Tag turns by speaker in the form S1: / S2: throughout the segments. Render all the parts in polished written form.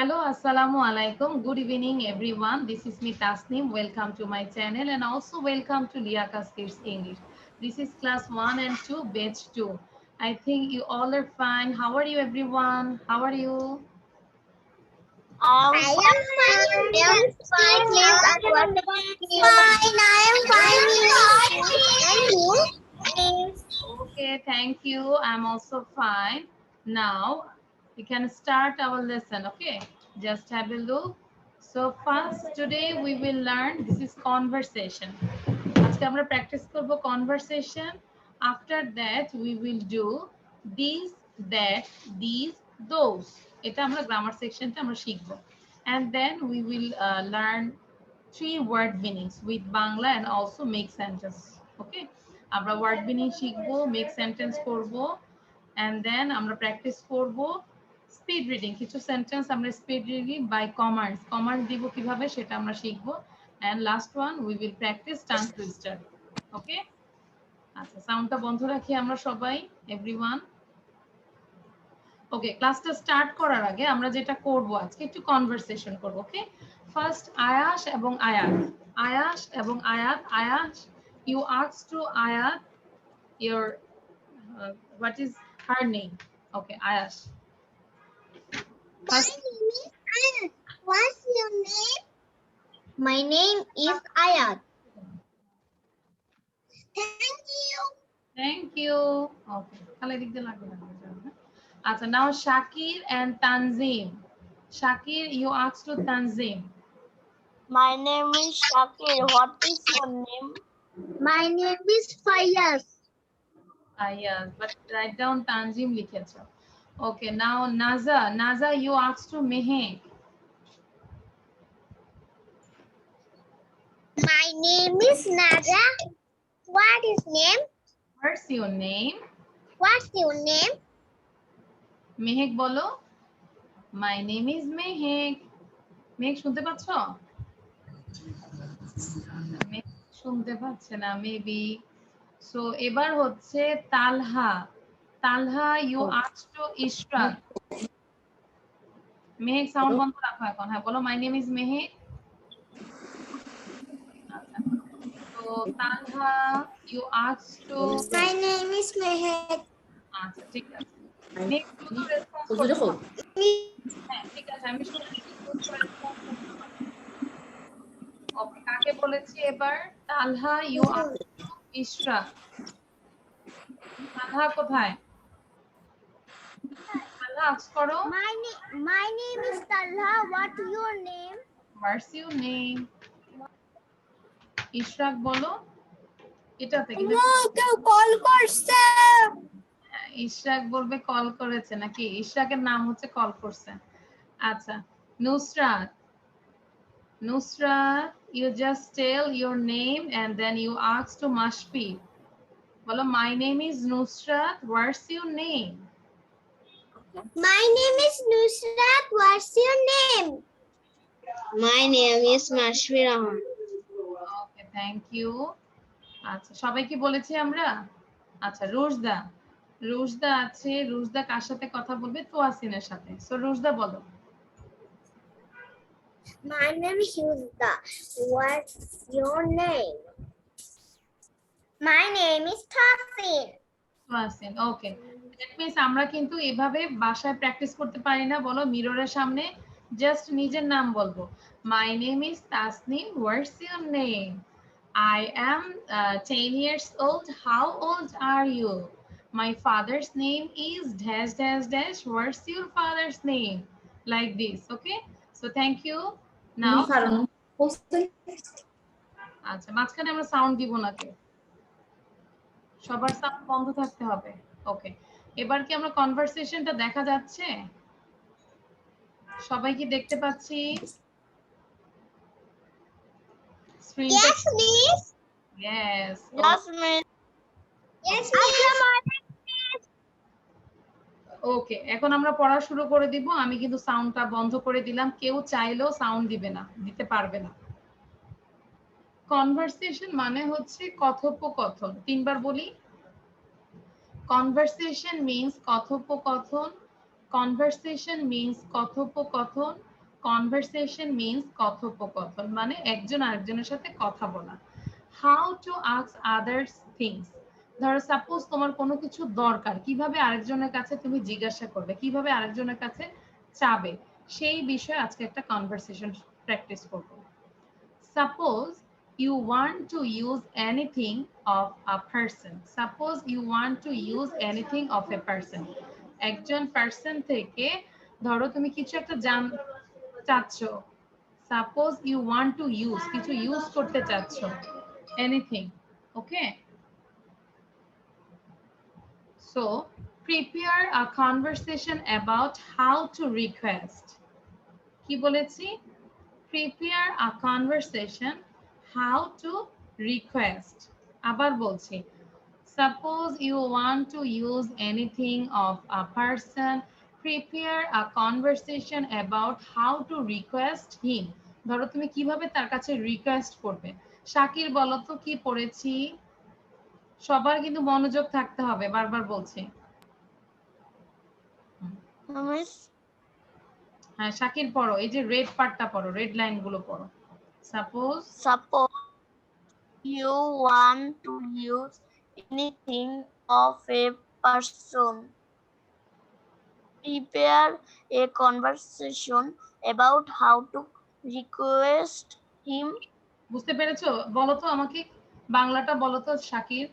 S1: Hello, assalamu alaikum. Good evening, everyone. This is me Tasneem. Welcome to my channel and also welcome to Liakas Kids English. This is class 1 and 2, batch 2. I think you all are fine. How are you, everyone? How are you?
S2: I'm
S3: I am
S2: fine.
S3: fine.
S2: I am fine, miss. And what about you?
S3: Fine. I am fine. And you?
S1: Okay, thank you. I'm also fine. Now, we can start our lesson, okay? Just have a look. So first, today we will learn, this is conversation. আজকে আমরা practice করব conversation. After that, we will do these, that, these, those. এটা আমরা grammar section তে আমরা শিখব. And then we will learn 3 word meanings with Bangla and also make sentence. Okay? আমরা word meaning শিখব, make sentence করব, and then আমরা practice করব স্পিড রিডিং। কিছু সেন্টেন্স আমরা স্পিড রিডিং বাই কমান্ডস দিব কিভাবে সেটা আমরা শিখব। and last one we will practice tongue twister. ওকে, আচ্ছা সাউন্ডটা বন্ধ রাখি আমরা সবাই, এভরিওয়ান। ওকে, ক্লাসটা স্টার্ট করার আগে আমরা যেটা করব আজকে একটু কনভারসেশন করব। ওকে, ফার্স্ট আয়াশ এবং আয়াত, আয়াশ এবং আয়াত। আয়াশ, you ask to Ayat your what is her name? Okay, Ayash.
S3: My name is Ayat. What's your name?
S2: My name is Ayat.
S3: Thank you.
S1: Thank you. Okay. তাহলে দিক দিয়ে লাগবে না। আচ্ছা, now Shakir and Tanzim. Shakir, you ask to Tanzim.
S2: My name is Shakir. What is your name?
S3: My name is Fayaz.
S1: Yes, but write down Tanzim লিখেছো। Okay, now Naza. Naza, you ask to Mehek.
S3: My name is Naza. What is name?
S1: What's your name?
S3: What's your name?
S1: Mehek বলো। My name is Mehek. মেঘ শুনতে পাচ্ছ? মেঘ শুনতে পাচ্ছে না maybe. So এবার হচ্ছে Talha. Talha, you ask to Ishraq. Mehek sound বন্ধ রাখো এখন। হ্যাঁ বলো, মাই নেম ইজ মেহেক। আচ্ছা, তো Talha, you ask to.
S3: My name is Mehek.
S1: আচ্ছা ঠিক আছে, মেহেক দ্রুত রেসপন্স করতে হবে। হ্যাঁ ঠিক আছে, আমি শুনছি, দ্রুত রেসপন্স করতে হবে। ওকে, কাকে বলেছি এবার? তালহা, ইউ আস্ক টু ইশরাক। তালহা কোথায়? তালহা আস্ক করো।
S3: My name is Talha. What's your name?
S1: What's your name? Ishraq বলো। এটাতে কিন্তু
S3: কেউ কল করছে।
S1: ইশরাক বলবে কল করেছে নাকি? ইশরাকের নাম হচ্ছে কল করছে। আচ্ছা, Nusrat. Nusrat, you just tell your name and then you ask to Mashfi. বলো, my name is Nusrat. What's your name?
S3: My name is Nusrat. What's your name?
S2: My name is Mashfi Rahman.
S1: Okay, thank you. আচ্ছা, সবাই কি বলেছি আমরা? আচ্ছা, রুশদা। রুশদা আছে। রুশদা কার সাথে কথা বলবে? তোয়াসিনের সাথে। সো রুশদা বলো।
S3: My name is Yuzda. What's your name? My name is Tasin.
S1: Tasin, okay. That means আমরা কিন্তু এভাবে বাসায় প্র্যাকটিস করতে পারি না। বলো মিররের সামনে জাস্ট নিজের নাম বলবো। My name is Tasnim. What's your name? I am 10 years old. How old are you? My father's name is dash dash dash. What's your father's name? Like this, okay? So thank you. Now, আচ্ছা, মাঝখানে আমরা sound দিব না কেউ, সবার sound বন্ধ থাকতে হবে। ওকে, এবার কি আমরা কনভারসেশনটা দেখা যাচ্ছে? সবাই কি দেখতে পাচ্ছি? স্ক্রিনটা?
S3: Yes, miss.
S1: Yes.
S2: Yes, miss.
S3: Yes, miss.
S1: ওকে, এখন আমরা পড়া শুরু করে দিব। আমি কিন্তু সাউন্ডটা বন্ধ করে দিলাম। কেউ চাইলেও সাউন্ড দিবে না, দিতে পারবে না। কনভারসেশন মানে হচ্ছে কথোপকথন। তিনবার বলি। কনভারসেশন মিন্স কথোপকথন। কনভারসেশন মিন্স কথোপকথন। কনভারসেশন মিন্স কথোপকথন, মানে একজন আরেকজনের সাথে কথা বলা। How to ask others things, ধরো সাপোজ তোমার কোনো কিছু দরকার, কিভাবে আরেকজনের কাছে তুমি জিজ্ঞাসা করবে, কিভাবে আরেকজনের কাছে চাবে, সেই বিষয়ে আজকে একটা কনভারসেশন প্র্যাকটিস করব। Suppose you want to use anything of a person. Suppose you want to use anything of a person. একজন পার্সন থেকে ধরো তুমি কিছু একটা চাচ্ছ। Suppose you want to use, কিছু ইউজ করতে চাচ্ছ, anything. Okay? So, prepare a conversation about how to request. কি বলেছি? Prepare a conversation how to request. আবার বলছি, suppose you want to use anything of a person, prepare a conversation about how to request him. ধরো তুমি কিভাবে তার কাছে request করবে। শাকির বলো তো কি পড়েছি? সবার কিন্তু মনোযোগ থাকতে হবে, বারবার বলছি। হ্যাঁ শাকির পড়ো, এই যে রেড পার্টটা পড়ো, রেড লাইনগুলো পড়ো। Suppose
S2: you want to use anything of a person, prepare a conversation about how to request him.
S1: বুঝতে পেরেছো? বলো তো আমাকে, বাংলাটা বলো তো Shakir,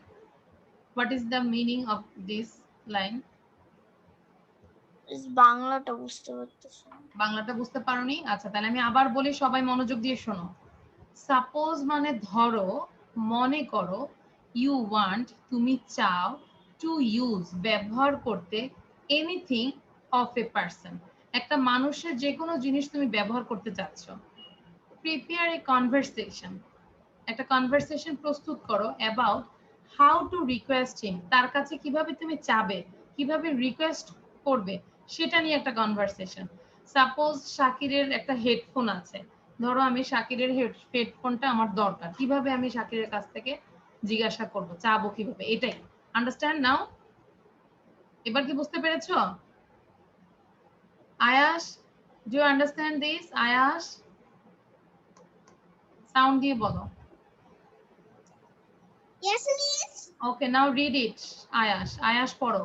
S1: what is the meaning of this line?
S2: বাংলাটা বুঝতে পারতেছি না।
S1: বাংলাটা বুঝতে পারোনি? আচ্ছা তাহলে আমি আবার বলি, সবাই মনোযোগ দিয়ে শোনো। সাপোজ মানে ধরো, মনে করো, ইউ ওয়ান্ট তুমি চাও, টু ইউজ ব্যবহার করতে, এনিথিং অফ এ পারসন একটা মানুষের যে কোনো জিনিস তুমি ব্যবহার করতে চাচ্ছ। প্রিপেয়ার এ কনভারসেশন একটা কনভারসেশন প্রস্তুত করো অ্যাবাউট হাউ টু রিকোয়েস্ট হিম তার কাছে কিভাবে তুমি চাবে, কিভাবে রিকোয়েস্ট করবে, সেটা নিয়ে একটা কনভারসেশন। সাপোজ শাকিরের একটা হেডফোন আছে, ধরো আমি শাকিরের হেডফোনটা আমার দরকার, কিভাবে আমি শাকিরের কাছ থেকে জিজ্ঞাসা করব, চাবো কিভাবে, এটাই। Understand now? এবার কি বুঝতে পেরেছো? Ayash, do you understand this? Ayash sound দিয়ে বলো।
S3: Yes, miss.
S1: Okay, now read it. Ayash. Ayash পড়ো।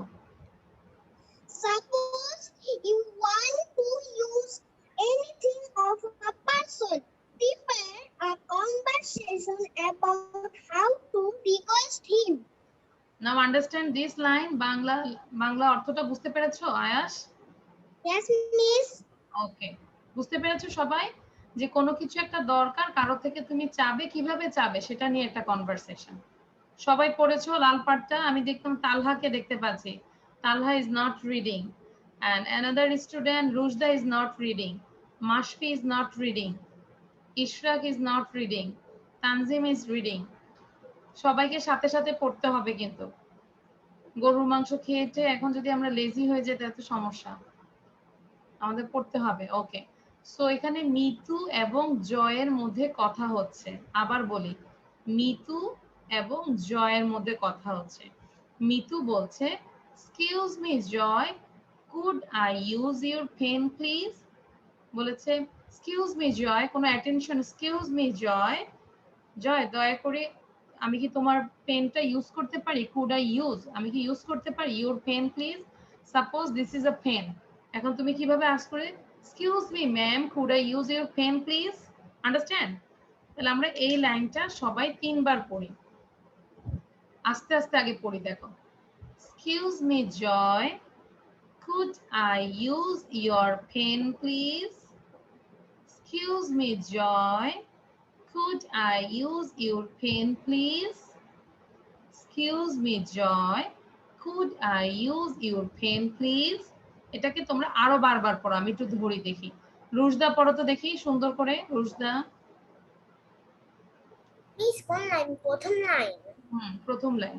S3: Suppose you want to use anything of a person, prepare a conversation about how to request him.
S1: Now understand this line. Bangla অর্থটা বুঝতে পেরেছো আয়াশ?
S3: Yes, miss.
S1: ওকে, বুঝতে পেরেছো সবাই যে কোনো কিছু একটা দরকার, কারো থেকে তুমি চাবে, কিভাবে চাবে সেটা নিয়ে একটা কনভারসেশন। সবাই পড়েছো লাল পাড়টা? আমি দেখতাম তালহাকে দেখতে পাচ্ছি, তালহা is not reading, and another student Rushda is not reading, Mashfi is not reading, Ishraq is not reading, Tanzim is reading. সবাইকে সাথে সাথে পড়তে হবে কিন্তু। গরুর মাংস খেয়েছে এখন যদি আমরা লেজি হয়ে যাই তাহলে তো সমস্যা, আমাদের পড়তে হবে। ওকে, সো এখানে মিতু এবং জয়ের মধ্যে কথা হচ্ছে। আবার বলি, মিতু এবং জয়ের মধ্যে কথা হচ্ছে। মিতু বলছে, excuse me Joy, could I use your pen please? বলেছে এক্সকিউজ মি জয়, কোনো attention, excuse me Joy, Joy দয়া করে আমি কি তোমার পেনটা ইউজ করতে পারি? কুড আই ইউজ, আমি কি ইউজ করতে পারি your pen please? Suppose this is a pen, এখন তুমি কিভাবে আস্ক করে, excuse me ma'am, could I use your pen please? Understand? তাহলে আমরা এই লাইনটা সবাই 3 বার পড়ি, আস্তে আস্তে আগে পড়ি। দেখো, excuse me Joy, could I use your pen please? Excuse me Joy, could I use your pen please? Excuse me Joy, could I use your pen please? এটাকে তোমরা আরো বারবার পড়ো, আমি একটু ধরি দেখি। রুশদা পড়ো তো দেখি সুন্দর করে, রুশদা।
S3: Miss, কোন লাইন? প্রথম লাইন।
S1: প্রথম line.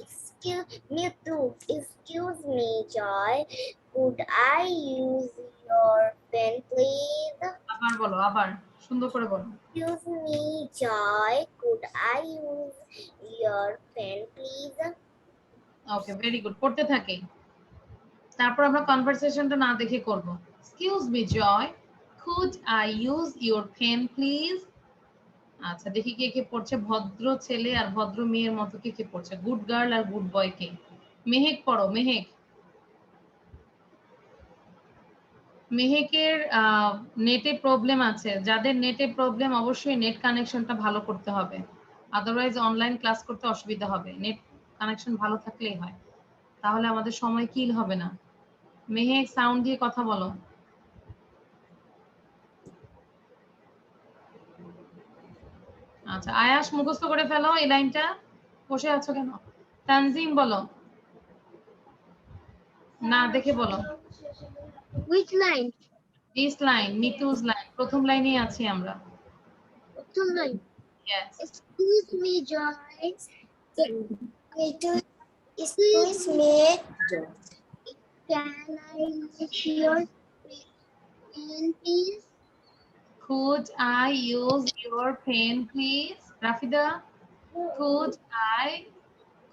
S3: Excuse me Joy, could I use your pen please?
S1: আবার বলো, আবার সুন্দর করে বলো।
S3: Excuse me Joy, could I use your pen please?
S1: Okay, very good, পড়তে থাকি। তারপর আমরা কনভারসেশনটা না দেখে করব। Excuse me Joy, could I use your pen please? আচ্ছা দেখি কে কে পড়ছে, ভদ্র ছেলে আর ভদ্র মেয়ের মতো কে কে পড়ছে, গুড গার্ল আর গুড বয় কে? মেহেক পড়ো, মেহেক। মেহেকের নেটে প্রবলেম আছে, যাদের নেটে প্রবলেম অবশ্যই নেট কানেকশনটা ভালো করতে হবে, আদারওয়াইজ অনলাইন ক্লাস করতে অসুবিধা হবে। নেট কানেকশন ভালো থাকলেই হয়, তাহলে আমাদের সময় কিল হবে না। মেহেক সাউন্ড দিয়ে কথা বলো। আচ্ছা আয়াস মুখস্থ করে ফেলো এই লাইনটা, বসে আছো কেন? তানজিম বলো, না দেখে বলো।
S3: Which line?
S1: দিস লাইন, মিতুজ লাইন, প্রথম লাইনেই আছি আমরা।
S3: Two line.
S1: Yes.
S3: Excuse me, Joyce. Excuse me. Can I use your pen, please?
S1: Could I use your pen please? Rafida,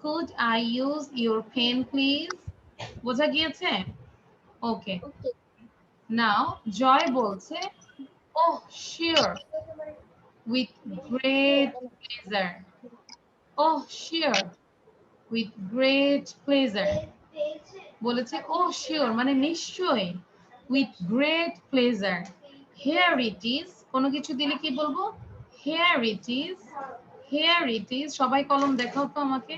S1: could I use your pen please? বোঝা গিয়েছে? ওকে,
S3: Okay.
S1: নাও জয় বলছে, oh sure, with great pleasure. Oh sure, with great pleasure. বলেছে ও sure মানে নিশ্চয়ই, with great pleasure. Here it is, কোনো কিছু দিলে কি বলবো? Here it is, here it is. সবাই কলম দেখাও তো আমাকে,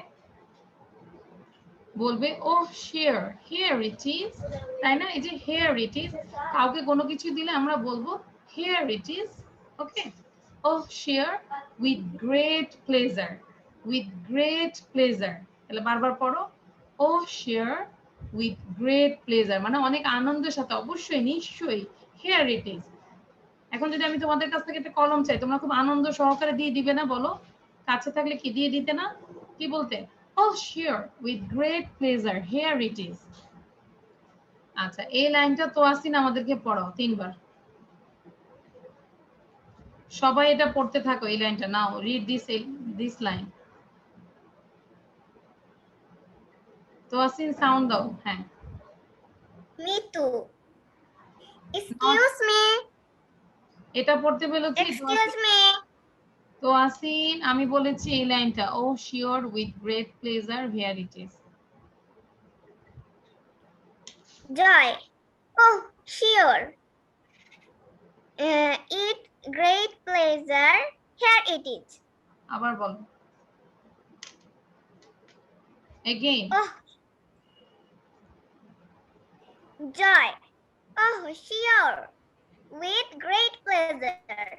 S1: বলবে oh sure, here it is, তাই না? এই যে হেয়ার ইট ইজ, কাউকে কোনো কিছু দিলে আমরা বলবো here it is. Okay, oh sure, with great pleasure, with great pleasure. তাহলে বারবার পড়ো, oh sure, with great pleasure মানে অনেক আনন্দের সাথে, অবশ্যই নিশ্চয়ই, হেয়ার ইট ইজ। এখন যদি আমি তোমাদের কাছ থেকে একটা কলম চাই, তোমরা খুব আনন্দ সহকারে দিয়ে দিবে না? বলো, কাছে থাকলে কি দিয়ে দিতে না? কি বলতে? Oh sure, with great pleasure, here it is. আচ্ছা এই লাইনটা তোয়াসিন আমাদেরকে পড়াও 3 বার। সবাই এটা পড়তে থাকো এই লাইনটা। Now read this line. Tasin sound দাও। হ্যাঁ,
S3: Me too. Excuse me.
S1: এটা পড়তে বলেছি
S3: Excuse me.
S1: তোয়াসিন, আমি বলেছি এই লাইনটা, oh sure, with great pleasure, here it is.
S3: Joy. Oh, sure. It great pleasure. Here it is.
S1: আবার বলো, again.
S3: Oh, Joy. Oh, sure. With great pleasure.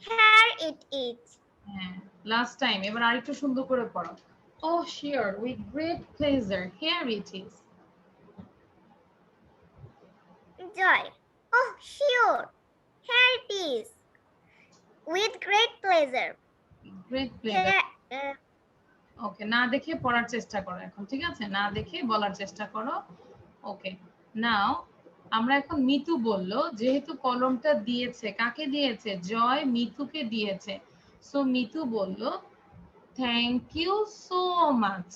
S3: Here it is.
S1: হ্যাঁ, লাস্ট টাইম। এবার আরেকটু সুন্দর করে পড়ো, oh sure, with great pleasure, here it is.
S3: Joy. Oh, sure. Here it is. With great pleasure.
S1: Great pleasure.
S3: Here,
S1: okay, না দেখে পড়ার চেষ্টা করো এখন, ঠিক আছে? না দেখে বলার চেষ্টা করো। ওকে, নাও আমরা এখন মিতু বলল, যেহেতু কলমটা দিয়েছে, কাকে দিয়েছে? জয় মিতুকে দিয়েছে। সো মিতু বলল থ্যাংক ইউ সো মাচ।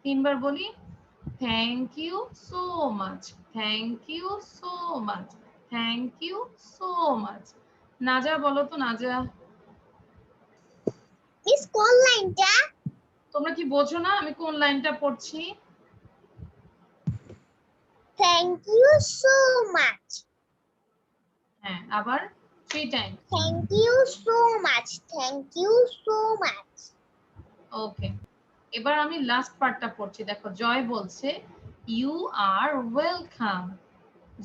S1: 3 বার বলি, thank you so much, thank you so much, thank you so much. Naja বলো তো, নাজা।
S3: Miss কোন লাইনটা?
S1: তোমরা কি বোঝো না আমি কোন লাইনটা পড়ছি?
S3: Thank you so much.
S1: হ্যাঁ, আবার 3 time.
S3: Thank you so much. Thank you so much.
S1: ওকে, এবার আমি লাস্ট পার্টটা পড়ছি। দেখো জয় বলছে ইউ আর ওয়েলকাম।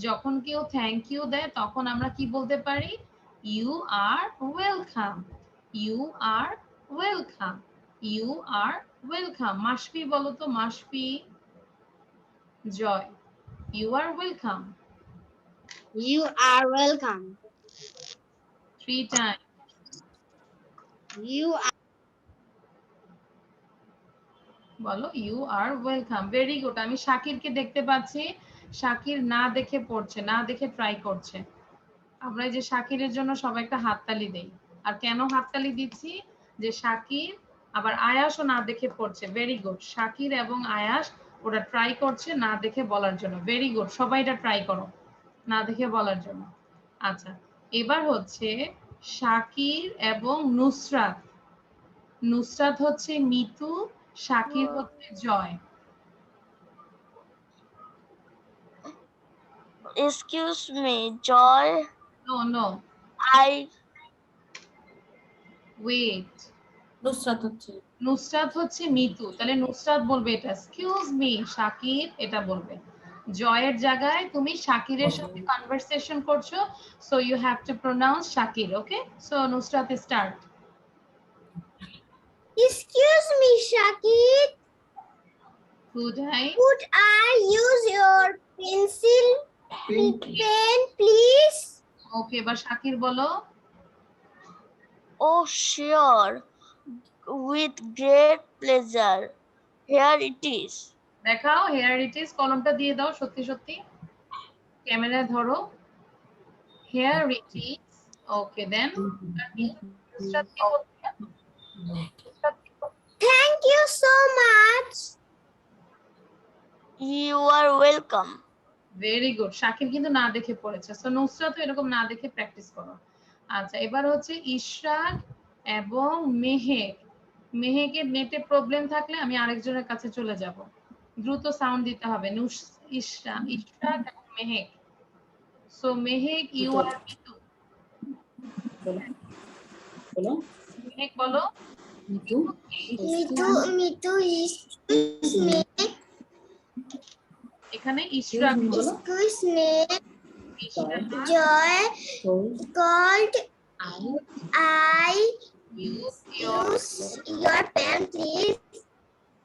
S1: যখন কেউ থ্যাংক ইউ দেয় তখন আমরা কি বলতে পারি? You are welcome, you are welcome, you are welcome. Masfi বলো তো, Masfi. Joy, you are welcome.
S2: You are welcome.
S1: 3 time.
S2: You are
S1: বলো you are welcome. Very good. আমি শাকিরকে দেখতে পাচ্ছি, শাকির না দেখে পড়ছে, না দেখে ট্রাই করছে। আমরা এই যে শাকিরের জন্য সবাই একটা হাততালি দেই। আর কেন হাততালি দিচ্ছি? যে শাকির আবার আয়াসও না দেখে পড়ছে। Very good. শাকির এবং আয়াস ওরা ট্রাই করছে না দেখে বলার জন্য। ভেরি গুড, সবাই এটা ট্রাই করো না দেখে বলার জন্য। আচ্ছা, এবার হচ্ছে শাকির এবং নুসরাত। নুসরাত হচ্ছে মিতু, শাকির হচ্ছে Joy.
S2: Excuse me, Joy.
S1: No no,
S2: I
S1: wait.
S4: Nusrat হচ্ছে
S1: নুসরাত হচ্ছে মিতু, তাহলে নুসরাত বলবে এটা। এক্সকিউজ মি শাকির এটা বলবে। জয়ের জায়গায় তুমি শাকিরের সাথে কনভারসেশন করছো, so you have to pronounce Shakir. Okay, so Nusrat start.
S3: Excuse me, Shakir.
S1: Could I?
S3: Could I use your pencil pen, please?
S1: ওকে, এবার শাকির বলো।
S2: oh sure, with great pleasure. Here it is.
S1: দেখাও, হেয়ার ইট ইজ, কলমটা দিয়ে দাও সত্যি সত্যি, ক্যামেরায় ধরো। Here it is. Okay, then Nusrat কি বলছে?
S3: Thank you so much.
S2: You are welcome.
S1: Very good. Shakir কিন্তু না দেখে পড়েছে, সো নুসরাতও এরকম না দেখে প্র্যাকটিস করো। আচ্ছা, এবার হচ্ছে ইশরাক এবং মেহেক। মেহেকের নেটে প্রবলেম থাকলে আমি আরেকজনের কাছে চলে যাব। দ্রুত সাউন্ড দিতে হবে। ইশরাক এবং Mehek. So Mehek, you are Mitu.
S4: বলো
S1: মেহেক বলো।
S4: Mitu
S3: Mitu, excuse me.
S1: এখানে ইশরাক বলো।
S3: Excuse me.
S1: Ishraq,
S3: Joy called. I
S1: use your।
S3: use your pen, please.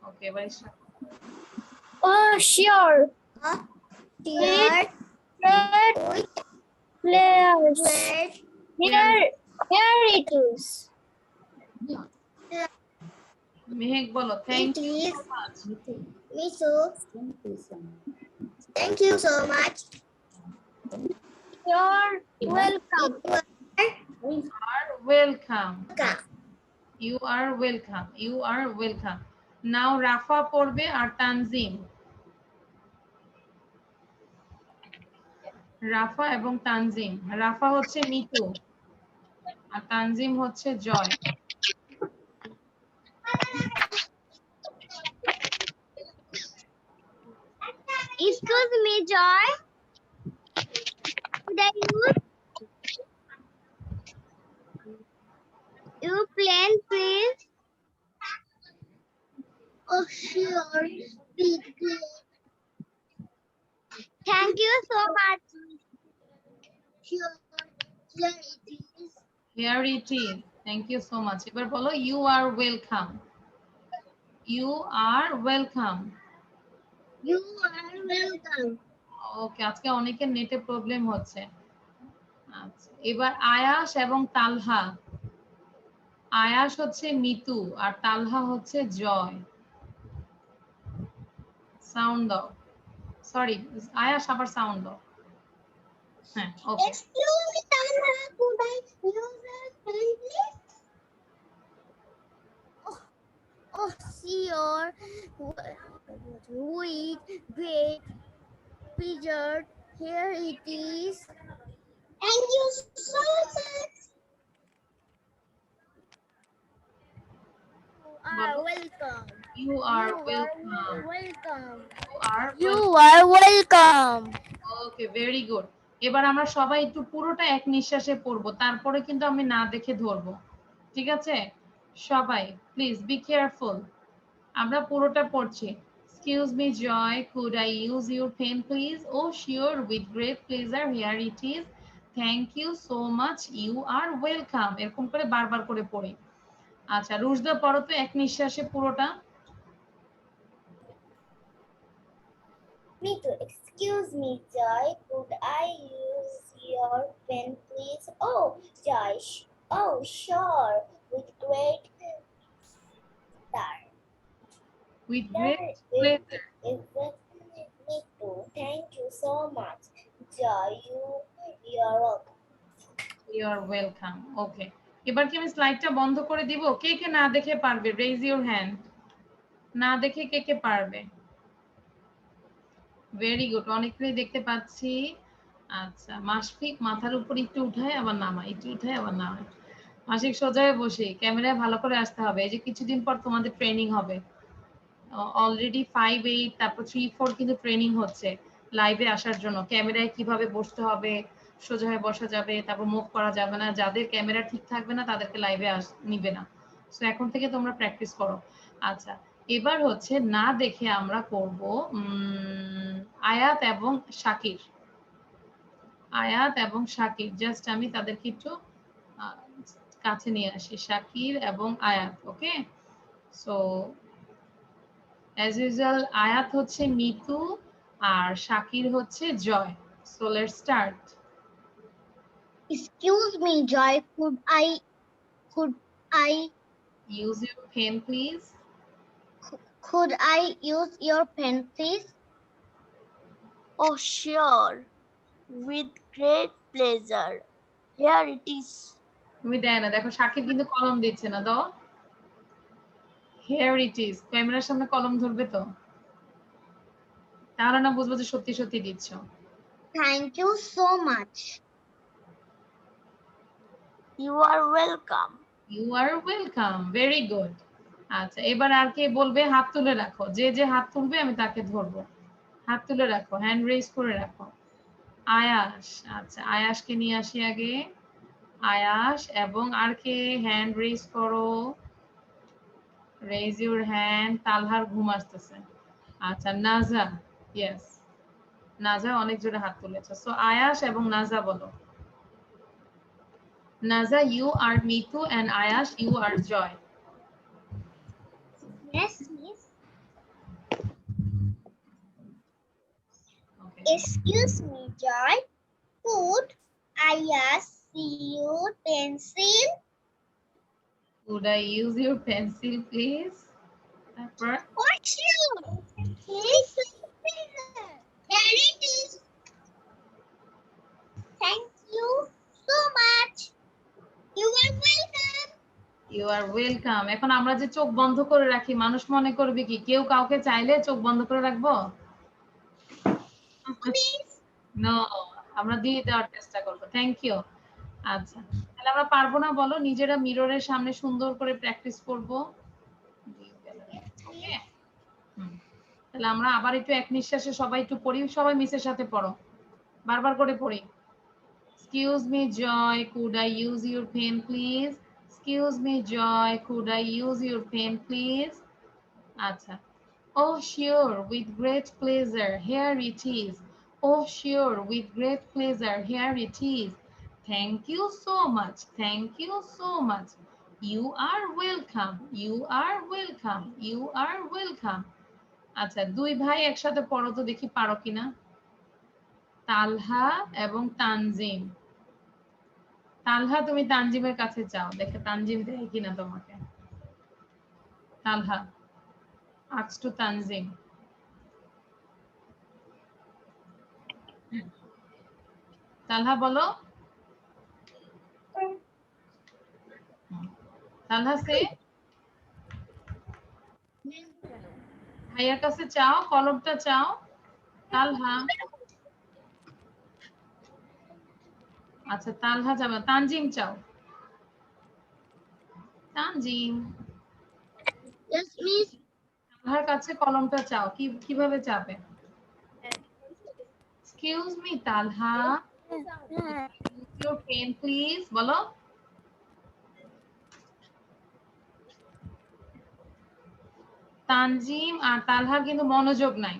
S1: ওকে, এবার Ishraq.
S3: Oh, sure. Dear players, here it is.
S1: Mehek বলো, thank you
S3: Please.
S1: So much.
S3: Me too. Thank you so much. You're welcome.
S1: Welcome. You are welcome. You are welcome. Now Rafa পড়বে আর তানজিম। রাফা এবং তানজিম। রাফা হচ্ছে মিতু আর তানজিম হচ্ছে Joy.
S3: Excuse me, Joy. Could I use your plan, please? Oh, sure. Big. Thank you so much. Sure. Here it is.
S1: Here it is. Thank you so much. এবার বলো, you are welcome. You are welcome.
S3: You are welcome.
S1: ওকে, আজকে অনেকের নেটে problem হচ্ছে। আচ্ছা, এবার আয়াশ এবং তালহা। আয়াশ হচ্ছে মিতু আর তালহা হচ্ছে জয়। সাউন্ড দাও। সরি, আয়াশ আবার সাউন্ড দাও। হ্যাঁ, ওকে।
S3: Excuse me, Tanha. Could I use your pen, please? Oh, sure. With great pleasure. Here it is. Thank you so much. You are welcome.
S1: You are welcome.
S3: Welcome.
S1: You are
S2: You
S1: welcome.
S2: are welcome.
S1: Okay, very good. এবার আমরা সবাই একটু পুরোটা এক নিঃশ্বাসে পড়বো, তারপরে কিন্তু আমি না দেখে ধরবো। ঠিক আছে? সবাই প্লিজ বি কেয়ারফুল। আমরা পুরোটা পড়ছি। Excuse me, Joy. Could I use your pen, please? Oh, sure. With great pleasure. Here it is. Thank you so much. You are welcome. এরকম করে বারবার করে পড়ি। আচ্ছা, রুশদা পড়ো তো এক নিঃশ্বাসে পুরোটা।
S3: Me too. Excuse me, Joy. Could I use your pen, please? Oh, Joy. Oh, sure. With great star.
S1: With great pleasure.
S3: Me too. Thank you so much, Joy. You're welcome.
S1: You are welcome. Okay. এবার কি আমি স্লাইডটা বন্ধ করে দিব? কে কে না দেখে পারবে? Raise your hand. না দেখে কে কে পারবে? ভেরি গুড, অনেকেই দেখতে পাচ্ছি। আচ্ছা, মাসফিক মাথার উপর একটু উঠায় আবার নামায়, একটু উঠায় আবার নামায়। মাসিক সোজা হয়ে বসে ক্যামেরায় ভালো করে আসতে হবে। এই যে কিছুদিন পর তোমাদের ট্রেনিং হবে। অলরেডি 5, 8 তারপর 3, 4 কিন্তু ট্রেনিং হচ্ছে লাইভে আসার জন্য। ক্যামেরায় কিভাবে বসতে হবে, সোজা হয়ে বসা যাবে, তারপর মুভ করা যাবে না। যাদের ক্যামেরা ঠিক থাকবে না তাদেরকে লাইভে নিবে না। সো এখন থেকে তোমরা প্র্যাকটিস করো। আচ্ছা, এবার হচ্ছে না দেখে আমরা করব আয়াত এবং শাকির। আয়াত এবং শাকির, জাস্ট আমি তাদেরকে একটু কাছে নিয়ে আসি, শাকির এবং আয়াত। ওকে, সো অ্যাজ ইউজুয়াল আয়াত হচ্ছে মিতু আর শাকির হচ্ছে Joy. So let's start.
S3: Excuse me, Joy. Could I
S1: use your pen please.
S3: could I use your pen, please?
S2: Oh, sure. With great pleasure. Here it is.
S1: তুমি দেয় না, দেখো শাকির কিন্তু কলম দিচ্ছে না। দাও, হিয়ার ইট ইজ। ক্যামেরার সামনে কলম ধরবে তো, তাহলে না বুঝবো যে সত্যি সত্যি দিচ্ছ।
S3: Thank you so much.
S2: You are welcome.
S1: You are welcome, very good. আচ্ছা, এবার আর কে বলবে? হাত তুলে রাখো, যে যে হাত তুলবে আমি তাকে ধরবো। হাত তুলে রাখো, হ্যান্ড রেজ করে রাখো। আয়াস, আচ্ছা আয়াসকে নিয়ে আসি আগে। আয়াস এবং আর কে হ্যান্ড রেজ করো, রেজ ইউর হ্যান্ড। তালহার ঘুম আসতেছে। আচ্ছা নাজা, ইয়েস নাজা অনেক জোরে হাত তুলেছে। সো আয়াস এবং নাজা বলো। Naja, you are Mitu and Ayas you are Joy.
S3: Yes, miss.
S1: Okay,
S3: Excuse me, Joy. Could I ask you pencil?
S1: would I use your pencil please? তারপর
S3: For sure. Please, there it is. Thank you so much. You are welcome.
S1: You are welcome. এখন আমরা যে চোখ বন্ধ করে রাখি, মানুষ মনে করবে কি কেউ কাউকে চাইলে চোখ বন্ধ করে রাখবো?
S3: Miss.
S1: নো, আমরা দিয়ে দেওয়ার চেষ্টা করবো। Thank you. আচ্ছা, তাহলে আমরা পারবো না বলো? নিজেরা মিররের সামনে সুন্দর করে প্র্যাকটিস করবো। ওকে, তাহলে আমরা আবার একটু এক নিঃশ্বাসে সবাই একটু পড়ি। সবাই মিসের সাথে পড়ো, বারবার করে পড়ি। Excuse me, Joy, could I use your pen, please? Excuse me, Joy, could I use your pen, please? আচ্ছা, oh sure, with great pleasure, here it is. Oh sure, with great pleasure, here it is. Thank you so much, thank you so much. You are welcome, you are welcome, you are welcome. আচ্ছা, দুই ভাই একসাথে পড়ো তো দেখি পারো কিনা। তালহা এবং তানজিম। তালহা, তুমি তানজিমের কাছে যাও, দেখে তানজিম দেয় কিনা তোমাকে। তালহা asks to তানজিম। তালহা বলো। তালহা সে ভাইয়ার কাছে চাও, কলমটা চাও। তালহা, আচ্ছা তালহা যাবে, তানজিম চাও। Tanzim,
S3: Yes, miss.
S1: তালহার কাছে কলমটা চাও। কিভাবে চাবে? Excuse me Talha, your pen please বলো। তানজিম আর তালহার কিন্তু মনোযোগ নাই,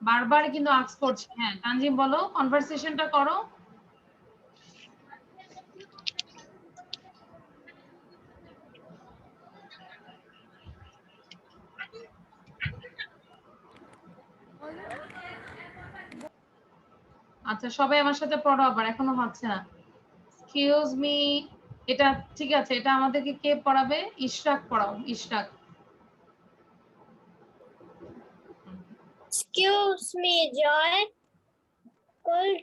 S1: বারবার কিন্তু আস্ক করছে। হ্যাঁ তানজিম বলো, কনভারসেশনটা করো। আচ্ছা সবাই আমার সাথে পড়ো আবার, এখনো হচ্ছে না। এক্সকিউজ মি, এটা ঠিক আছে, এটা আমাদেরকে কে পড়াবে? ইশরাক পড়াও, Ishraq.
S3: Excuse me, Joy. Could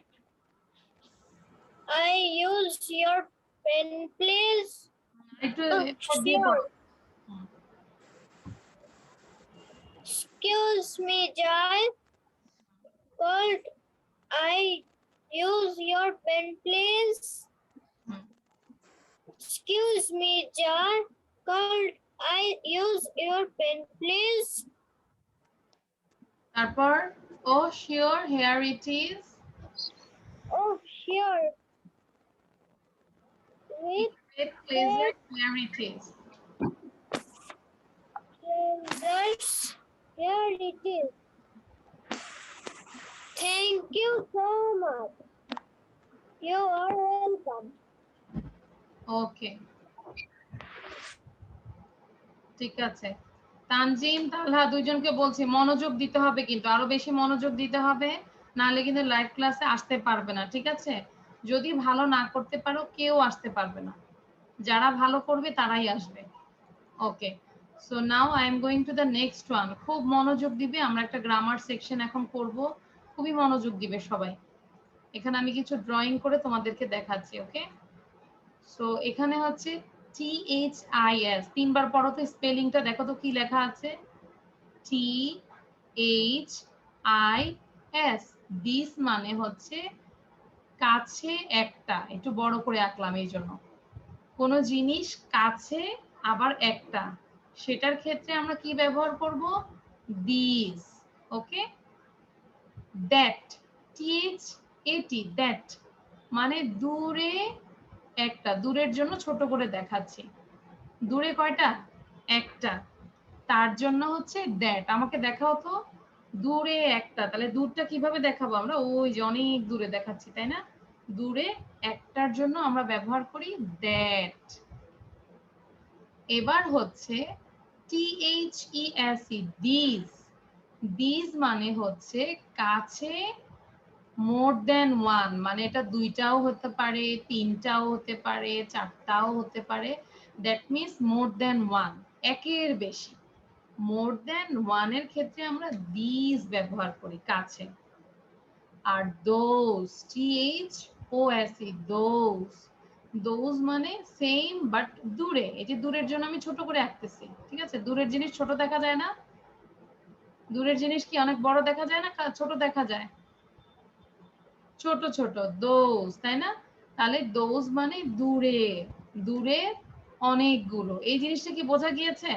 S3: I use your pen, please?
S1: একটু
S3: Oh,
S1: effort দিয়ে পড়ো।
S3: Excuse me, Joy. Could I use your pen, please. Excuse me, Jar. Could I use your pen, please?
S1: তারপর oh sure here it is.
S3: Oh, sure. With
S1: With pleasure here it is.
S3: pleasures, here it is. Thank you so much. You are welcome.
S1: ওকে ঠিক আছে তানজিম তালহা দুইজনকে বলছি মনোযোগ দিতে হবে কিন্তু আরো বেশি মনোযোগ দিতে হবে নাহলে কিন্তু লাইভ ক্লাসে আসতে পারবে না ঠিক আছে যদি ভালো না করতে পারো কেউ আসতে পারবে না যারা ভালো করবে তারাই আসবে okay so now I am going to the next one খুব মনোযোগ দিবে আমরা একটা গ্রামার সেকশন এখন করব খুবই মনোযোগ দিবে সবাই এখানে আমি কিছু ড্রয়িং করে তোমাদেরকে দেখাচ্ছি ওকে সো এখানে হচ্ছে THIS তিনবার পড়ো তো স্পেলিংটা দেখো তো কি লেখা আছে THIS দিস মানে হচ্ছে কাছে একটা একটু বড় করে আঁকলাম এই জন্য কোন জিনিস কাছে আবার একটা সেটার ক্ষেত্রে আমরা কি ব্যবহার করব this okay that THAT that মানে দূরে একটা দূরের জন্য ছোট করে দেখাচ্ছি দূরে কয়টা একটা তার জন্য হচ্ছে দ্যাট আমাকে দেখাও তো দূরে একটা তাহলে দূরটা কিভাবে দেখাবো আমরা ওই যে অনেক দূরে দেখাচ্ছি তাই না দূরে একটার জন্য আমরা ব্যবহার করি দ্যাট এবার হচ্ছে THESE দিস মানে হচ্ছে কাছে মোর দেন ওয়ান মানে এটা দুইটাও হতে পারে তিনটাও হতে পারে চারটাও হতে পারে that means more than one একের বেশি মোর দেন ওয়ান এর ক্ষেত্রে আমরা দিস ব্যবহার করি কাছে আর দোজ THOSE দোজ মানে সেম বাট দূরে এই যে দূরের জন্য আমি ছোট করে আঁকতেছি ঠিক আছে দূরের জিনিস ছোট দেখা যায় না দূরের জিনিস কি অনেক বড় দেখা যায় না ছোট দেখা যায় ছোট ছোট দোজ তাই না তাহলে দোজ মানে দূরে দূরে অনেকগুলো এই জিনিসটা কি বোঝা গিয়েছে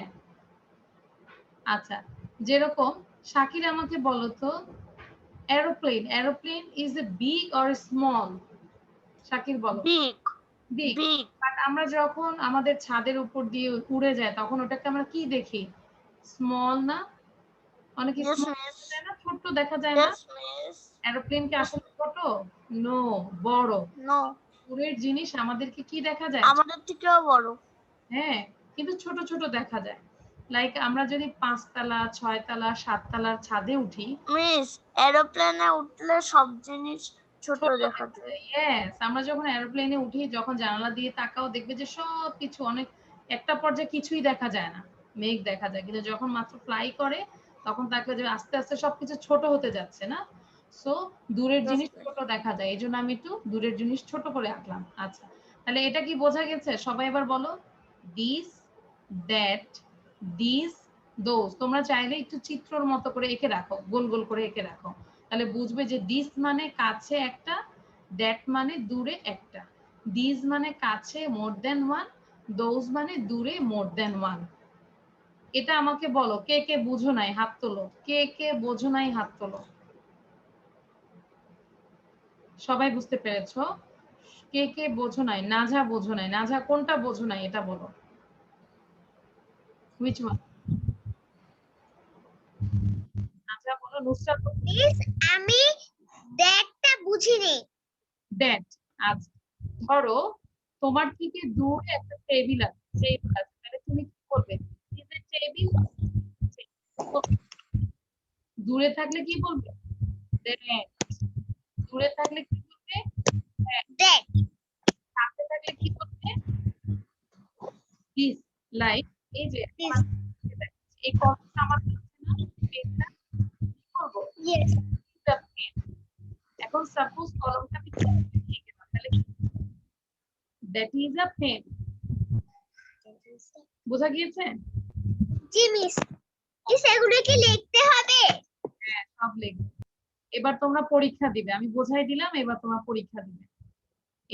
S1: আচ্ছা যেরকম শাকির আমাকে বলো তো aeroplane is a big or small Shakir বলো
S2: Big.
S1: Big
S2: Big.
S1: বাট আমরা যখন আমাদের ছাদের উপর দিয়ে উড়ে যায় তখন ওটাকে আমরা কি দেখি স্মল না অনেক
S2: Yes,
S1: স্মল
S2: miss.
S1: না ছোট দেখা যায় না
S2: Yes, miss.
S1: এরোপ্লেন কি আসলে ছোট নো বড়
S2: No.
S1: দূরের জিনিস আমাদেরকে কি দেখা যায়
S2: আমাদের থেকেও বড়।
S1: হ্যাঁ কিন্তু ছোট ছোট দেখা যায় লাইক আমরা যদি 5 তলা 6 তলা 7 তলার ছাদে উঠি
S2: মিস এরোপ্লেনে উঠলে সব জিনিস ছোট
S1: ছোট
S2: দেখা যায়।
S1: ইয়েস আমরা যখন এরোপ্লেনে উঠি যখন জানালা দিয়ে তাকাও দেখবে যে সব কিছু অনেক একটা পর্যায়ে কিছুই দেখা যায় না মেঘ দেখা যায় কিন্তু যখন মাত্র ফ্লাই করে তখন তাকে যে আস্তে আস্তে সবকিছু ছোট হতে যাচ্ছে না সো দূরের জিনিস ছোট দেখা যায় এইজন্য আমি একটু দূরের জিনিস ছোট করে আঁকলাম আচ্ছা তাহলে এটা কি বোঝা গেছে সবাই এবার বলো দিস দ্যাট দিস দোজ তোমরা চাইলে একটু চিত্রর মতো করে এঁকে রাখো গোল গোল করে এঁকে রাখো তাহলে বুঝবে যে দিস মানে কাছে একটা দ্যাট মানে দূরে একটা দিস মানে কাছে মোর দেন ওয়ান দোজ মানে দূরে মোর দেন ওয়ান এটা আমাকে বলো কে কে বুঝো নাই হাত তোলো কে কে বোঝো নাই হাত তোলো সবাই বুঝতে পেরেছো কে কে বোঝো নাই নাঝা বোঝো নাই নাঝা কোনটা বোঝো নাই এটা বলো which one নাঝা বলো নুসরাত
S3: Miss, আমি দেখটা বুঝিনি।
S1: দ্যাট আচ্ছা ধরো তোমার থেকে দূরে একটা টেবিল আছে তাহলে তুমি কি করবে টেবিল দূরে থাকলে কি বলবে দ্যাট দূরে থাকলে কি বলবে
S3: দেখ
S1: কাছে থাকলে কি বলবে দিস লাইক এই যে এই কথাটা আমার কাছে না এটা কি করব
S3: ইয়েস
S1: এখন সাপোজ কলমটা আমি নিয়ে গেলাম তাহলে দ্যাট ইজ আ পেন বোঝা গিয়েছে
S3: জি মিস এগুলো কি লিখতে হবে
S1: হ্যাঁ সব লিখবে এবার তোমরা পরীক্ষা দিবে, আমি বোঝাই দিলাম, এবার তোমরা পরীক্ষা দিবে।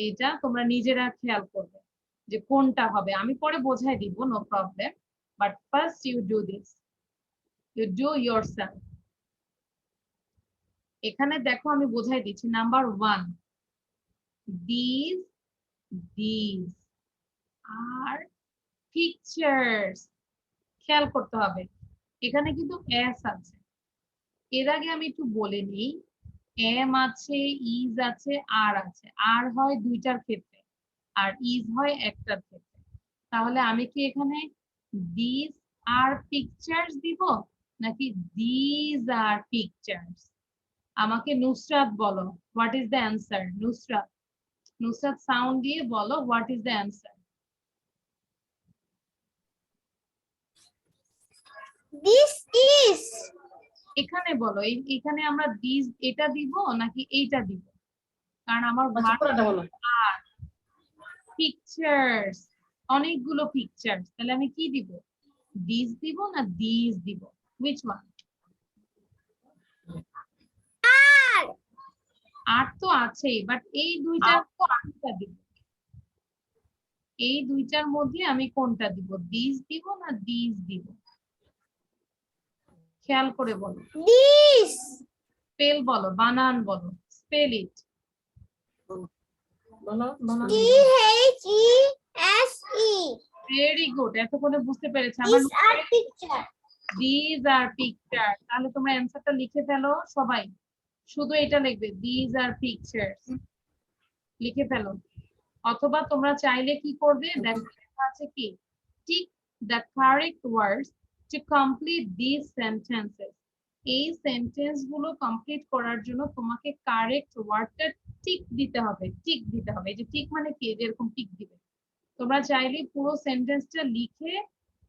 S1: এইটা তোমরা নিজেরা খেয়াল করবে যে কোনটা হবে, আমি পরে বোঝাই দিব, no problem, but first you do this, you do yourself. এখানে দেখো আমি বোঝাই দিচ্ছি। Number 1, these are pictures। খেয়াল করতে হবে এখানে কিন্তু এস আছে। এর আগে আমি একটু বলে নিই, এম আছে, ইজ আছে, আর আছে। আর হয় দুইটার ক্ষেত্রে, আর ইজ হয় একটার ক্ষেত্রে। তাহলে আমি কি এখানে these are pictures দিব নাকি these are pictures? আমাকে নুসরাত বলো, what is the answer? Nusrat, Nusrat sound দিয়ে বলো, what is the answer?
S3: This is
S1: এখানে বলো, এখানে আমরা দিস এটা দিব নাকি এইটা দিব? কারণ আমার
S4: আচ্ছা পুরোটা বলো।
S1: পিকচার্স, অনেকগুলো পিকচার্স, তাহলে আমি কি দিব? দিস দিব না দিস দিব? Which one? আর তো আছেই, বাট এই দুইটার কোনটা দিব? এই দুইটার মধ্যে আমি কোনটা দিব? দিস দিব না দিস দিব? খেয়াল করে বলো,
S3: this.
S1: স্পেল বলো, বানান বলো, স্পেল ইট।
S4: বলো বলো।
S3: These
S1: ভেরি গুড, এতক্ষণে বুঝতে পেরেছে আমার।
S3: are picture.
S1: This are picture, তাহলে তোমরা অ্যান্সারটা লিখে ফেলো সবাই, শুধু এটা লিখবে, দিস আর পিকচার্স লিখে ফেলো। অথবা তোমরা চাইলে কি করবে, দেখো লেখা আছে কি, tick the correct words to complete this sentences. এই সেন্টেন্স গুলো কমপ্লিট করার জন্য তোমাকে কারেক্ট ওয়ার্ডটা টিক দিতে হবে, টিক দিতে হবে। এই যে টিক মানে কি, এরকম টিক দিবে। তোমরা চাইলে পুরো সেন্টেন্সটা লিখে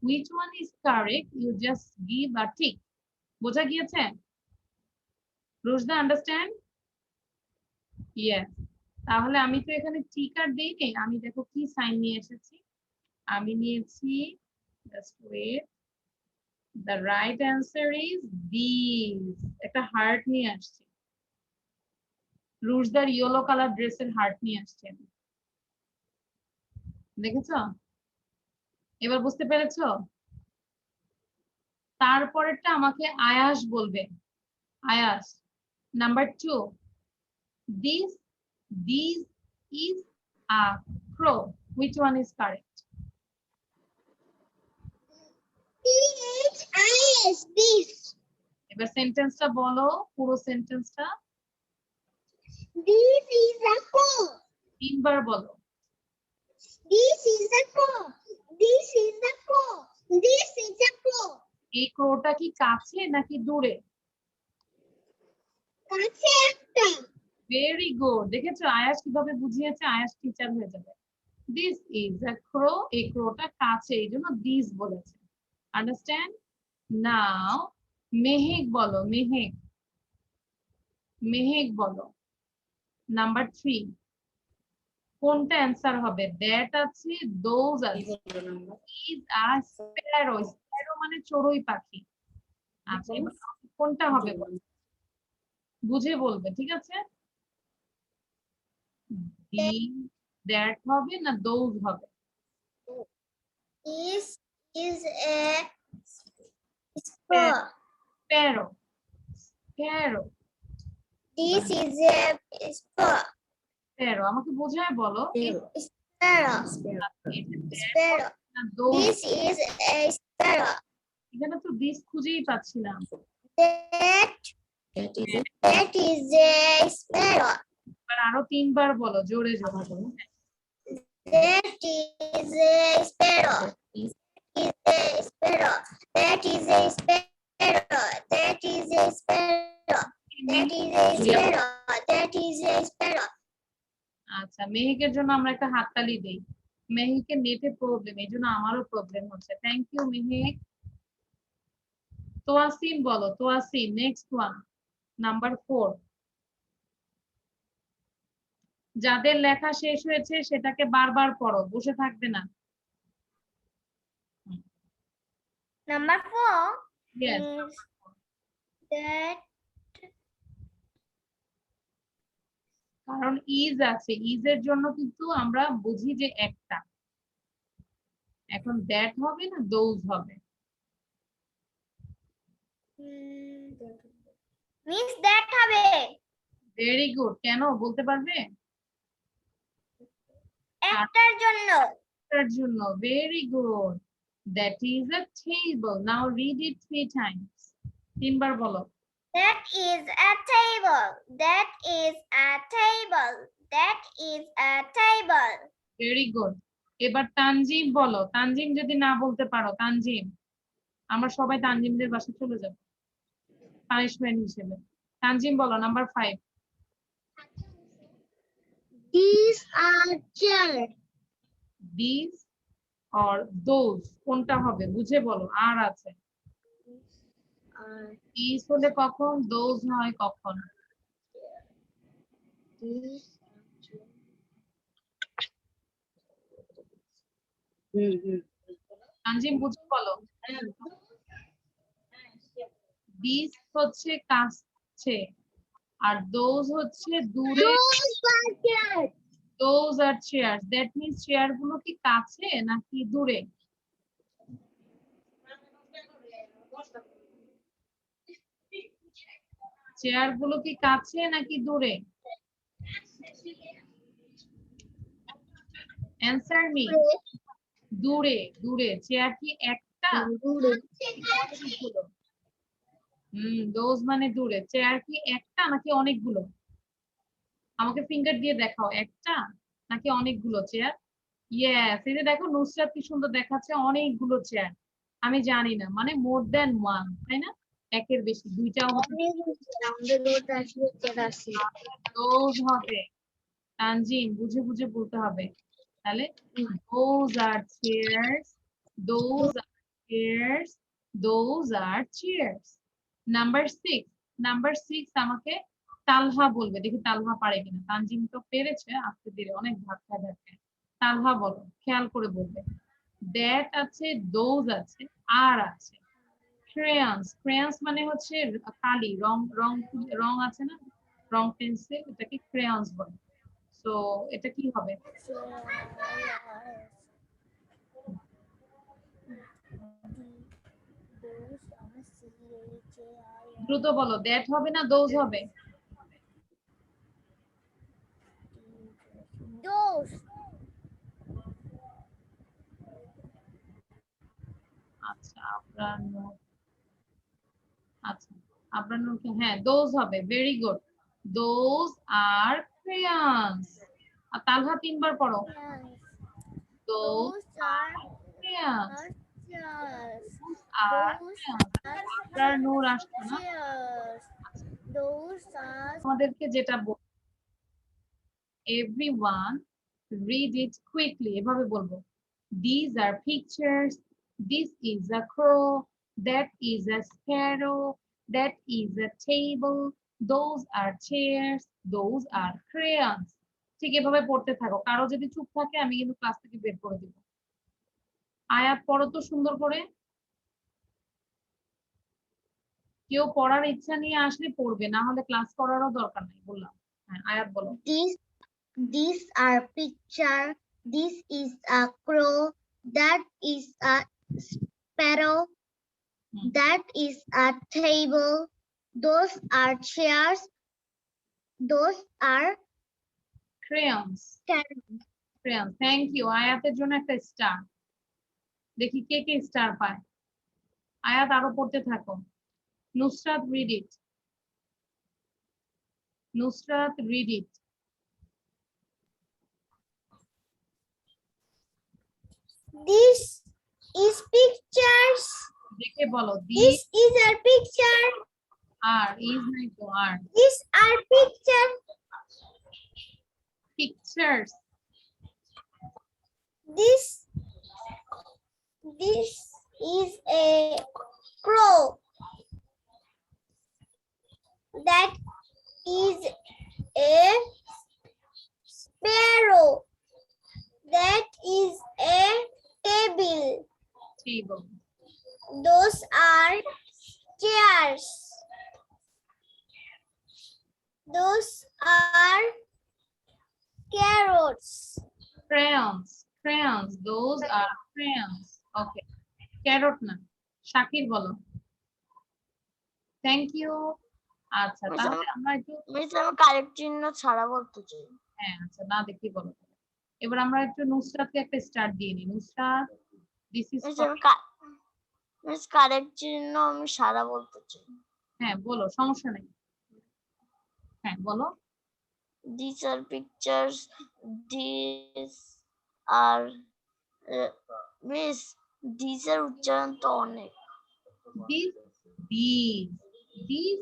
S1: which one is correct you just give a tick। বোঝা গিয়েছে? রোজদা আন্ডারস্ট্যান্ড? ইয়েস। তাহলে আমি তো এখানে টিক আর দেইনি, আমি দেখো কি সাইন নিয়ে এসেছি। আমি নিয়েছি, just wait, the right answer is these। একটা হার্ট নিয়ে আসছি, রোজদার ইয়েলো কালার ড্রেসের হার্ট নিয়ে আসছি আমি। দেখেছো? এবার বুঝতে পেরেছো? তারপরেরটা আমাকে আয়াস বলবে। আয়াস, number 2, this is a crow, which one is correct?
S3: This. This.
S1: এবার সেন্টেন্সটা বলো, পুরো সেন্টেন্সটা
S3: This is a crow.
S1: তিনবার বলো।
S3: This is a crow. This is a crow. This is a crow.
S1: এই ক্রোটা কি কাছে নাকি দূরে?
S3: কাছে একটা।
S1: ভেরি গুড, দেখেছো আয়াস কিভাবে বুঝিয়েছে? আয়াস টিচার হয়ে যাবে। দিস ইজ আ ক্রো, এই ক্রোটা কাছে, এই জন্য দিস বলেছে। আন্ডারস্ট্যান্ড? নাও মেহেক বলো, মেহেক, মেহেক বলো, নাম্বার 3 কোনটা অ্যান্সার হবে? দ্যাট আছে, দোজ আছে, ইজ আর স্প্যারো। স্প্যারো মানে চড়ুই পাখি। আচ্ছা এবার কোনটা হবে বলো, বুঝে বলবে, ঠিক আছে? দ্যাট হবে না দোজ হবে?
S3: This is a crow.
S1: Sparrow, Sparrow,
S3: This is a crow.
S1: Sparrow, আমাকে বোঝায় বলো
S3: Sparrow. Sparrow.
S1: না those?
S3: This is a sparrow.
S1: এখানে তো দিস খুঁজেই পাচ্ছিলাম।
S3: That is a sparrow.
S1: এবার আরো 3বার বলো, জোরে জোরে।
S3: That is a sparrow. Is a sparrow. That is a sparrow. That is a sparrow. That is a sparrow. That is a sparrow.
S1: আচ্ছা মেহিকের জন্য আমরা একটা হাততালি দেই। মেহিকের নেটে প্রবলেম, এই জন্য আমারও প্রবলেম হচ্ছে। Thank you মেহিক। তোয়াসিন বলো, তোয়াসিন, নেক্সট ওয়ান, নাম্বার 4। যাদের লেখা শেষ হয়েছে সেটাকে বারবার পড়ো, বসে থাকবে না।
S3: Number 4
S1: Yes.
S3: is that
S1: কারণ ইজ আছে, ইজ এর জন্য কিন্তু আমরা বুঝি যে একটা। এখন দ্যাট হবে না দোজ হবে?
S3: মিস দ্যাট হবে।
S1: Very good. কেন বলতে পারবে?
S3: একটার জন্য।
S1: একটার জন্য। Very good. That is a table. Now read it 3 Times. তিনবার বলো।
S3: That is a table. That is a table. That is a table.
S1: Very good. এবার তানজিম বলো। তানজিম যদি না বলতে পারো, তানজিম, আমরা সবাই তানজিমদের বাসায় চলে যাব পানিশমেন্ট হিসেবে। তানজিম বলো number 5।
S3: These are chairs.
S1: This or those কোনটা হবে বুঝে বলো। আর আছে দিস হলে কখন, দোজ হয় কখন? তানজিম বুঝে বলো। দিস হচ্ছে কাছে আর দোজ হচ্ছে দূরে। Those are chair, that means chair গুলো কি কাছে নাকি দূরে? চেয়ার গুলো কি কাছে নাকি দূরে? Answer me. দূরে। দূরে। চেয়ার কি একটা? অনেকগুলো। দোজ মানে দূরে। চেয়ার কি একটা নাকি অনেকগুলো? আমাকে ফিঙ্গার দিয়ে দেখাও, একটা নাকি অনেকগুলো চেয়ার? ইয়েস, এই যে দেখো নুসরাত কি সুন্দর দেখাচ্ছে, অনেকগুলো চেয়ার। আমি জানি না, মানে মোর দ্যান ওয়ান, তাই না? একের বেশি, দুইটাও দোজ হবে। তানজিম বুঝে বুঝে বলতে হবে। তাহলে those are chairs, those are chairs, those are chairs. Number 6। Number 6 আমাকে তালহা বলবে, দেখি তালহা পারে কিনা। তানজিম তো পেরেছে আস্তে ধীরে, অনেক ধাক্কা ধাক্কা। তালহা বলো, খেয়াল করে বলবে। দ্যাট আছে, দোজ আছে, আর আছে ক্রেয়ন্স। ক্রেয়ন্স মানে হচ্ছে কালি, রং রং রং আছে না, রং পেন্সিল, এটাকে ক্রেয়ন্স বলে। তো এটা কি হবে? দ্রুত বলো, দ্যাট হবে না দোজ হবে?
S3: Those.
S1: আচ্ছা আপনার নোট, আচ্ছা আপনার নোট, হ্যাঁ দোজ হবে। Very good. Those are crayons. আর তালহা তিনবার পড়ো। Those
S3: Those are
S1: crayons.
S3: chairs.
S1: আর
S3: Those
S1: আপনার নূর আসছে না।
S3: chairs. Those are
S1: আমাদেরকে যেটা everyone read it quickly, এভাবে বলবো। These are pictures. This is a crow. That is a sparrow. That is a table. Those are chairs. Those are crayons. ঠিক এভাবে পড়তে থাকো। কারো যদি চুপ থাকে আমি কিন্তু ক্লাস থেকে বের করে দিব। আয়াত পড়ো তো সুন্দর করে। কেউ পড়ার ইচ্ছা নিয়ে আসলে পড়বে, না হলে ক্লাস করারও দরকার নেই বললাম। হ্যাঁ আয়াত বলো।
S3: these are picture. This is a crow. That is a sparrow. That is a table. Those are chairs. Those are
S1: crayons.
S3: crayons.
S1: crayons. Thank you. আয়াতের জন্য একটা স্টার। দেখি কে কে স্টার পায়। আয়াত আরো পড়তে থাকো। Nusrat read it. Nusrat read it.
S3: This is pictures.
S1: দেখে বলো।
S3: This
S1: These
S3: is a picture.
S1: are, is নাই তো are,
S3: These are pictures.
S1: pictures.
S3: This is a crow. That is a sparrow. That is a table.
S1: table.
S3: Those are chairs. Those are carrots.
S1: crayons, crayons, those are crayons. Okay, carrot না, শাকির বলো। Thank you. আচ্ছা,
S2: Miss,
S1: তাহলে আমরা একটু
S2: miss আমি correct চিহ্ন ছাড়া বলতে চাই।
S1: হ্যাঁ, আচ্ছা, না দেখি বলো। এবার আমরা একটু নুসরাতকে একটা স্টার্ট দিয়ে নিই। Nusrat, this is
S2: miss correct চিহ্ন আমি সারা বলতে চাই।
S1: হ্যাঁ বলো, সমস্যা নেই। হ্যাঁ বলো।
S2: These are pictures. These are miss these are উচ্চারণ তো অনেক।
S1: This, these, this,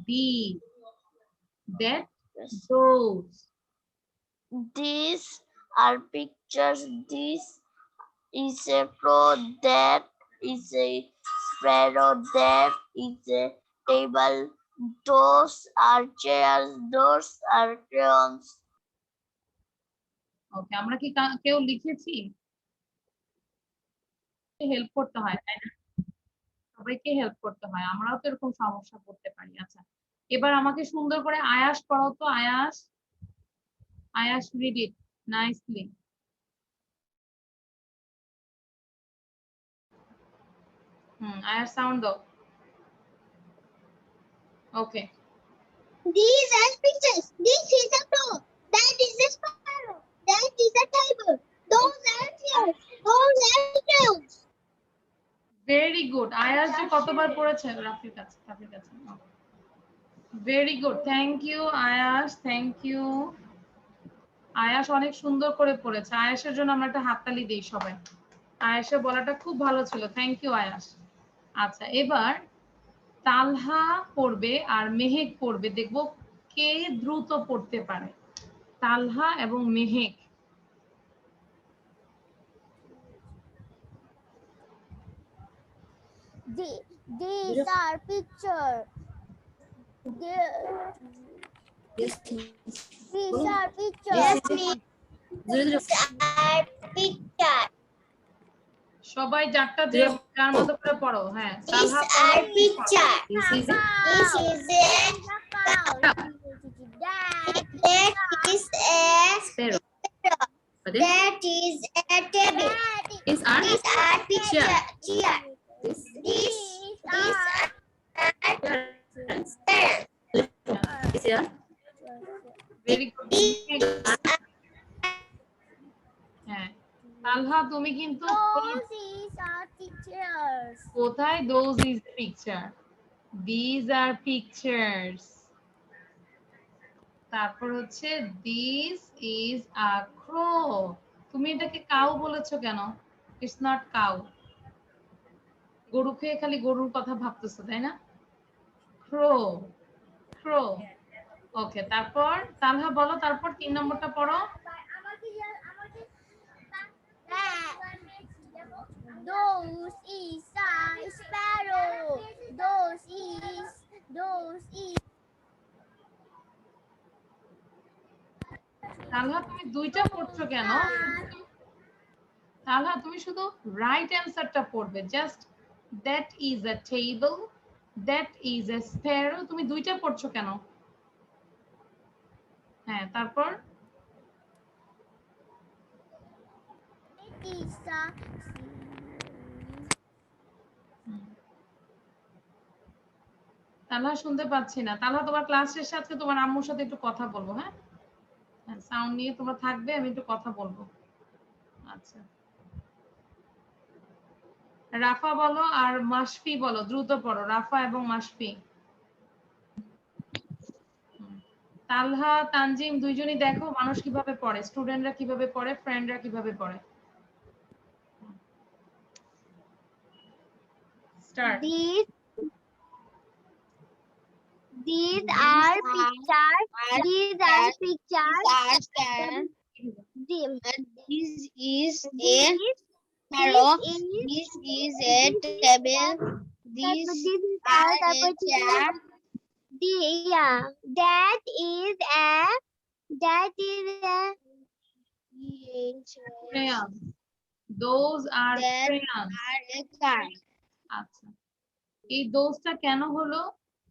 S1: these, that, those.
S2: These are pictures. This is a crow. That is a sparrow. That is a table. Those are chairs. Those are crayons.
S1: ওকে, আমরা কি কেউ লিখেছি? Help করতে হয়, তাই না? সবাইকে হেল্প করতে হয়, আমরাও তো এরকম সমস্যা করতে পারি। আচ্ছা, এবার আমাকে সুন্দর করে আয়াস পড়াও তো। আয়াস, আয়াস, রিড ইট নাইসলি। আয়াস সাউন্ড দাও। ওকে,
S3: These are pictures. This is a crow. That is a sparrow. That is a table. Those are chairs. Those are crayons.
S1: Very good. আয়াস যে কতবার পড়েছে রাফির কাছে, রাফির কাছে। ভেরি গুড, থ্যাংক ইউ আয়াস, থ্যাংক ইউ। আয়াস অনেক সুন্দর করে পড়েছে। আয়াসের জন্য আমরা একটা হাততালি দিই সবাই। আয়াসের বলাটা খুব ভালো ছিল, থ্যাংক ইউ আয়াস। আচ্ছা, এবার তালহা পড়বে আর মেহেক পড়বে, দেখবো কে দ্রুত পড়তে পারে। তালহা এবং Mehak.
S3: These are pictures.
S4: Yes.
S3: These are pictures.
S4: Yes,
S3: These are pictures.
S1: সবাই যারটা যে যার মতো করে পড়ো। হ্যাঁ,
S3: These
S1: Talha
S3: are pictures.
S4: This is a
S3: This is a cow. That is a
S4: sparrow. But then
S3: that is a table.
S4: these are
S3: These are picture. Chair.
S4: this
S3: These are
S4: parents.
S3: parents.
S4: This here.
S1: Very good. হ্যাঁ, তালহা তুমি কিন্তু
S3: These are pictures.
S1: কোথায় those is picture, these are pictures। তারপর হচ্ছে this is a crow। তুমি এটাকে cow বলেছো কেন? It's not cow. গরু খেয়ে খালি গরুর কথা ভাবতেছো, তাই না? ক্রো, ক্রো। ওকে, তারপর তালহা বলো, তারপর 3 নম্বরটা পড়ো।
S3: Those is a sparrow. Those is.
S1: তালহা তুমি দুইটা পড়ছো কেন? তালহা তুমি শুধু রাইট অ্যান্সারটা পড়বে, just that is a table, that is a Sparrow. তুমি দুইটা পড়ছো কেন? হ্যাঁ, তারপর তালহা শুনতে পাচ্ছি না। তালহা, তোমার ক্লাস শেষে আজকে তোমার আম্মুর সাথে একটু কথা বলবো। হ্যাঁ, সাউন্ড নিয়ে তোমরা থাকবে, আমি একটু কথা বলবো। আচ্ছা, রাফা বলো আর মাশফি বলো, দ্রুত পড়ো রাফা এবং মাশফি। তালহা, তানজিম দুইজনই দেখো মানুষ কিভাবে পড়ে, স্টুডেন্টরা কিভাবে পড়ে, ফ্রেন্ডরা কিভাবে পড়ে। Start.
S3: These are pictures. These are pictures. This is a sparrow. This is a table. These are a chair. That is a
S1: crayons, those are
S3: That
S1: crayons।
S3: are a car.
S1: আচ্ছা, এই দোজটা কেন হলো?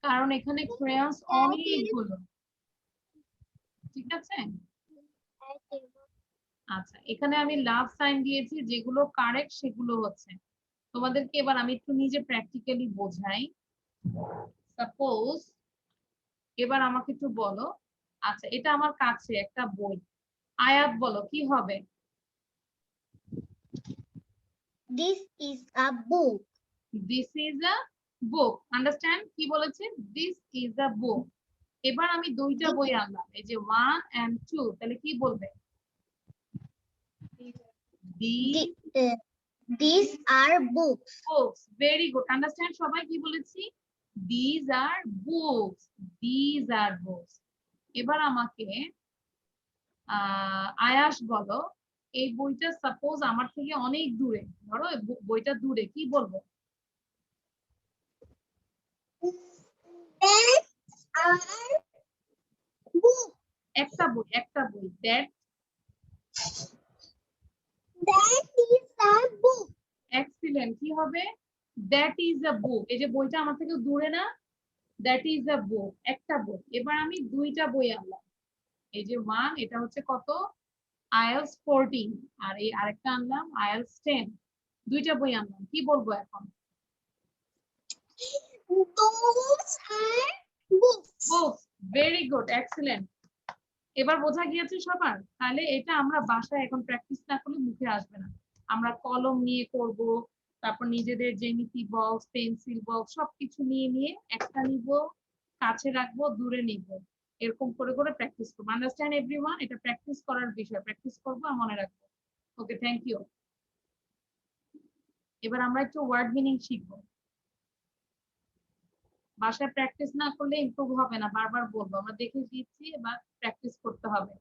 S1: কারণ এখানে ক্রেয়ন্স অনেকগুলো, ঠিক আছে? আচ্ছা, এখানে আমি লাভ সাইন দিয়েছি, যেগুলো কারেক্ট সেগুলো হচ্ছে। তোমাদেরকে এবার আমি একটু নিজে প্র্যাকটিক্যালি বোঝাই। সাপোজ এবার আমাকে একটু বলো, আচ্ছা এটা আমার কাছে একটা বই, আয়াত বলো কি হবে?
S3: This is a book.
S1: This is a book. Understand কি বলেছে? দিস ইজ আ বুক। এবার আমি দুইটা বই আনলাম, এই যে 1 and 2, তাহলে কি বলবে?
S3: The- uh, These are books.
S1: Books. Very good. Understand সবাই কি বলেছি? These are books, these are books. এবার আমাকে আয়াস বলো, এই বইটা সাপোজ আমার থেকে অনেক দূরে, ধরো বইটা দূরে, কি বলবো?
S3: That are books.
S1: একটা বই, একটা বই। That
S3: That is a book.
S1: Excellent. কি হবে? দ্যাট ইজ আ বুক। এই যে বইটা আমার থেকে দূরে না, দ্যাট ইজ আ বুক, একটা বই। এবার আমি দুইটা বই আনলাম, এই যে 1, এটা হচ্ছে কত? আইএলটিএস 14, আর এই আরেকটা আনলাম আইএলটিএস 10। দুইটা বই আনলাম, কি বলবো এখন?
S3: Those are books.
S1: Books. Very good, excellent. এবার বোঝা গিয়েছে সবার? তাহলে এটা আমরা বাসায় এখন প্র্যাকটিস না করলে মুখে আসবে না। আমরা কলম নিয়ে করব, তারপর নিজেদের জ্যামিতি বক্স, পেন্সিল বক্স সবকিছু নিয়ে নিয়ে একটা নিব, কাছে রাখবো, দূরে নিব, এরকম করে করে প্র্যাকটিস করবো। Understand everyone? এটা প্র্যাকটিস করার বিষয়, প্র্যাকটিস করবো আর মনে রাখবো। ওকে, থ্যাংক ইউ। এবার আমরা একটু ওয়ার্ড মিনিং শিখবো। বাসায় প্র্যাকটিস না করলে ইমপ্রুভ হবে না, বারবার বলবো, আমরা দেখে দিচ্ছি, এবার প্র্যাকটিস করতে হবে।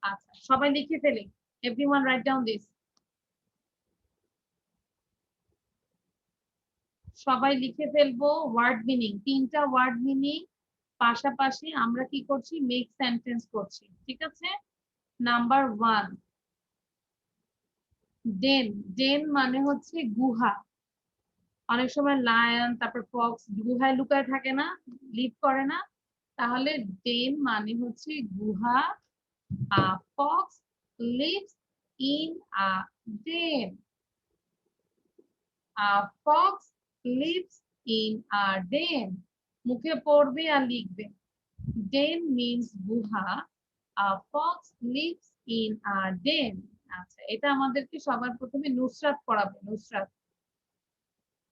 S1: আচ্ছা, সবাই লিখে ফেলি। Everyone write down this. সবাই লিখে ফেলবো ওয়ার্ড মিনিং, 3টা ওয়ার্ড মিনিং পাশাপাশি আমরা কি করছি? মেক সেন্টেন্স করছি, ঠিক আছে? নাম্বার 1, ডেন। ডেন মানে হচ্ছে গুহা। অনেক সময় লায়ন, তারপর ফক্স গুহায় লুকায় থাকে না, লিভ করে না, তাহলে ডেন মানে হচ্ছে গুহা। Fox lives in a den. Fox lives in a den. মুখে পড়বে আর লিখবে। ডেন মিন্স গুহা, fox lives in a den. আচ্ছা, এটা আমাদেরকে সবার প্রথমে নুসরাত পড়াবে। নুসরাত,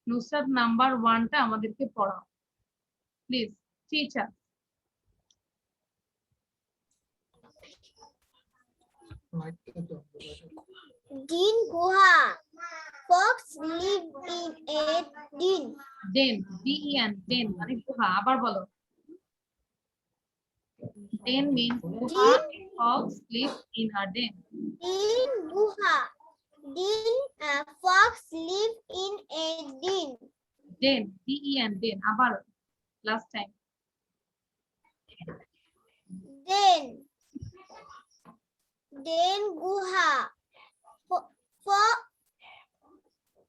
S1: নুসরাত নাম্বার 1টা আমাদেরকে পড়াও please, teacher.
S3: Din Guha. Fox live in a din.
S1: Den, DEN, den মানে গুহা। আবার বলো। ডেন মিন্স গুহা, fox lives in a den.
S3: Din Guha. Din fox live in a din.
S1: Den, DEN, den. আবার last time.
S3: Den Guha.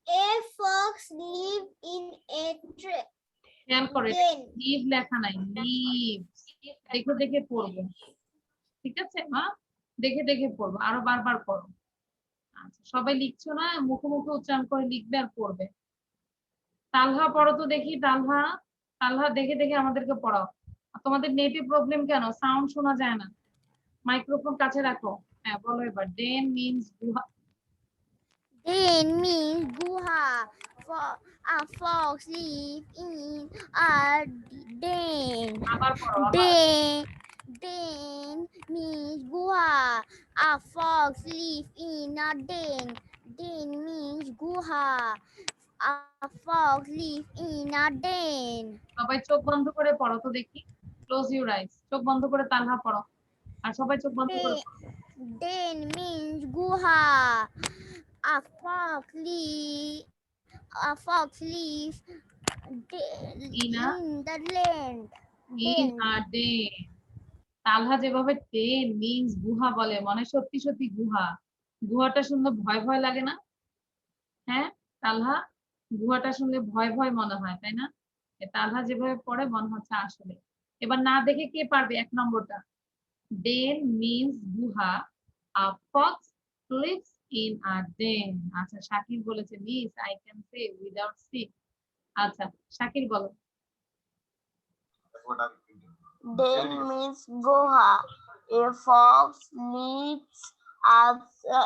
S3: A fox live in a tree.
S1: খেয়াল করে,
S3: Den.
S1: Leave লেখা নাই, লিভ। দেখে দেখে পড়বো, ঠিক আছে মা? দেখে দেখে পড়বো, আরো বারবার পড়ো। আচ্ছা, সবাই লিখছো না? মুখে মুখে উচ্চারণ করে লিখবে আর পড়বে। তালহা পড়ো তো দেখি, তালহা। তালহা দেখে দেখে আমাদেরকে পড়াও। আর তোমাদের নেটে প্রবলেম কেন? সাউন্ড শোনা যায় না, মাইক্রোফোন কাছে রাখো। হ্যাঁ বলো এবার। ডেন মিন্স গুহা।
S2: Den means guha. A fox live in a den.
S1: আবার পড়ো, আবার।
S2: Den means guha. A fox live in a den. Den means guha. A fox live in a den.
S1: সবাই চোখ বন্ধ করে পড়ো তো দেখি। Close your eyes. চোখ বন্ধ করে তালহা পড়ো, আর সবাই চোখ বন্ধ করে পড়ো।
S2: Den means guha. A fox live. A fox lives
S1: In a
S2: in the land.
S1: In a den. Talha যেভাবে ডেন মিন্স গুহা বলে, মনে সত্যি সত্যি গুহা। গুহাটা শুনলে ভয় ভয় লাগে না? হ্যাঁ তালহা, গুহাটা শুনলে ভয় ভয় মনে হয়, তাই না? তালহা যেভাবে পড়ে মনে হচ্ছে আসলে। এবার না দেখে কে পারবে 1 নম্বরটা? ডেন মিন্স গুহা, a fox lives in a den. আচ্ছা শাকির বলেছে miss I can say without sick. আচ্ছা শাকির বলো।
S2: Den means Goha. A fox lives as a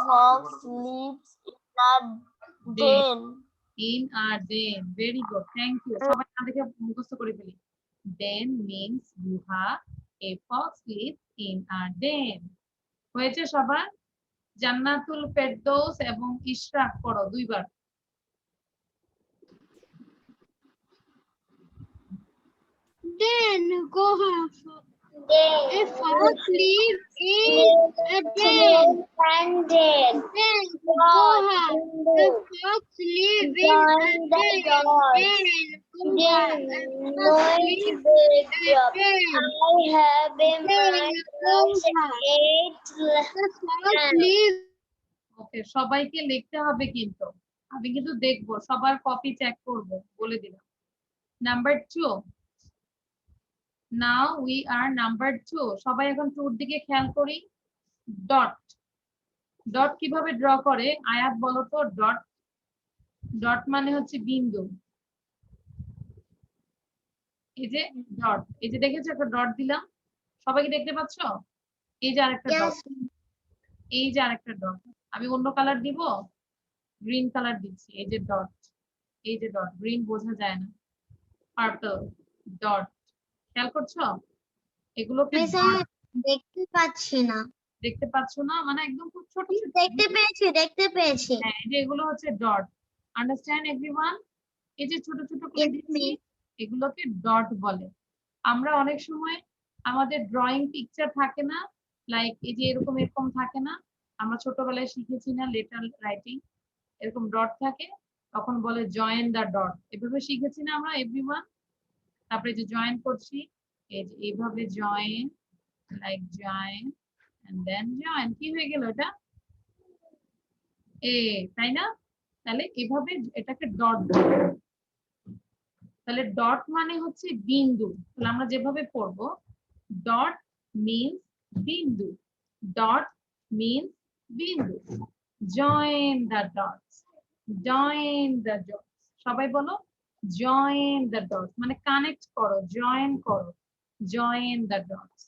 S2: fox lives in a den.
S1: In a den. Very good. Thank you. সবাই না দেখে মুখস্থ করে ফেলি। Den means গুহা. A fox lives in a den. হয়েছে সবার? জান্নাতুল ফেরদৌস এবং ইশরাক পড়ো দুইবার।
S3: Den Goha. A fox lives in a den. Den Goha. A fox lives in a den. Den Goha. A fox lives in a den.
S2: I have a
S3: Den Goha. A fox lives.
S1: ওকে সবাইকে লিখতে হবে কিন্তু আমি কিন্তু দেখবো সবার copy check করব বলে দিলাম। Number 2 now we are number 2 সবাই এখন টুর দিকে খেয়াল করি। ডট ডট কিভাবে ড্র করে আয়াত বলো তো। ডট ডট মানে হচ্ছে বিন্দু। এই যে ডট এই যে দেখেছো একটা ডট দিলাম সবাইকে দেখতে পাচ্ছো। এই যে আরেকটা ডট এই যে আরেকটা ডট আমি অন্য কালার দিব গ্রিন কালার দিচ্ছি। এই যে ডট এই যে ডট গ্রিন বোঝা যায় না পার্পল ডট খেয়াল করছো এগুলোকে
S3: দেখতে পাচ্ছি না।
S1: দেখতে পাচ্ছ না মানে একদম খুব ছোট ছোট
S3: দেখতে পেয়েছি।
S1: হ্যাঁ এই যে এগুলো হচ্ছে ডট আন্ডারস্ট্যান্ড এভরিওয়ান। এই যে ছোট ছোট করে
S3: Yes,
S1: দিচ্ছি এগুলোকে ডট বলে। আমরা অনেক সময় আমাদের ড্রয়িং পিকচার থাকে না লাইক এই যে এরকম এরকম থাকে না আমরা ছোটবেলায় শিখেছি না লেটার রাইটিং এরকম ডট থাকে তখন বলে জয়েন দা ডট এভাবে শিখেছি না আমরা এভরিওয়ান। তারপরে যে জয়েন করছি এই যে এইভাবে join like join and then join কি হয়ে গেল এটা এ তাই না। তাহলে এভাবে এটাকে ডট বলে। তাহলে ডট মানে হচ্ছে বিন্দু। তাহলে আমরা যেভাবে পড়বো ডট মিন্স বিন্দু ডট মিন্স বিন্দু join the dots join the dots সবাই বলো জয়েন দ্য ডটস মানে কানেক্ট করো জয়েন করো জয়েন দ্য ডটস।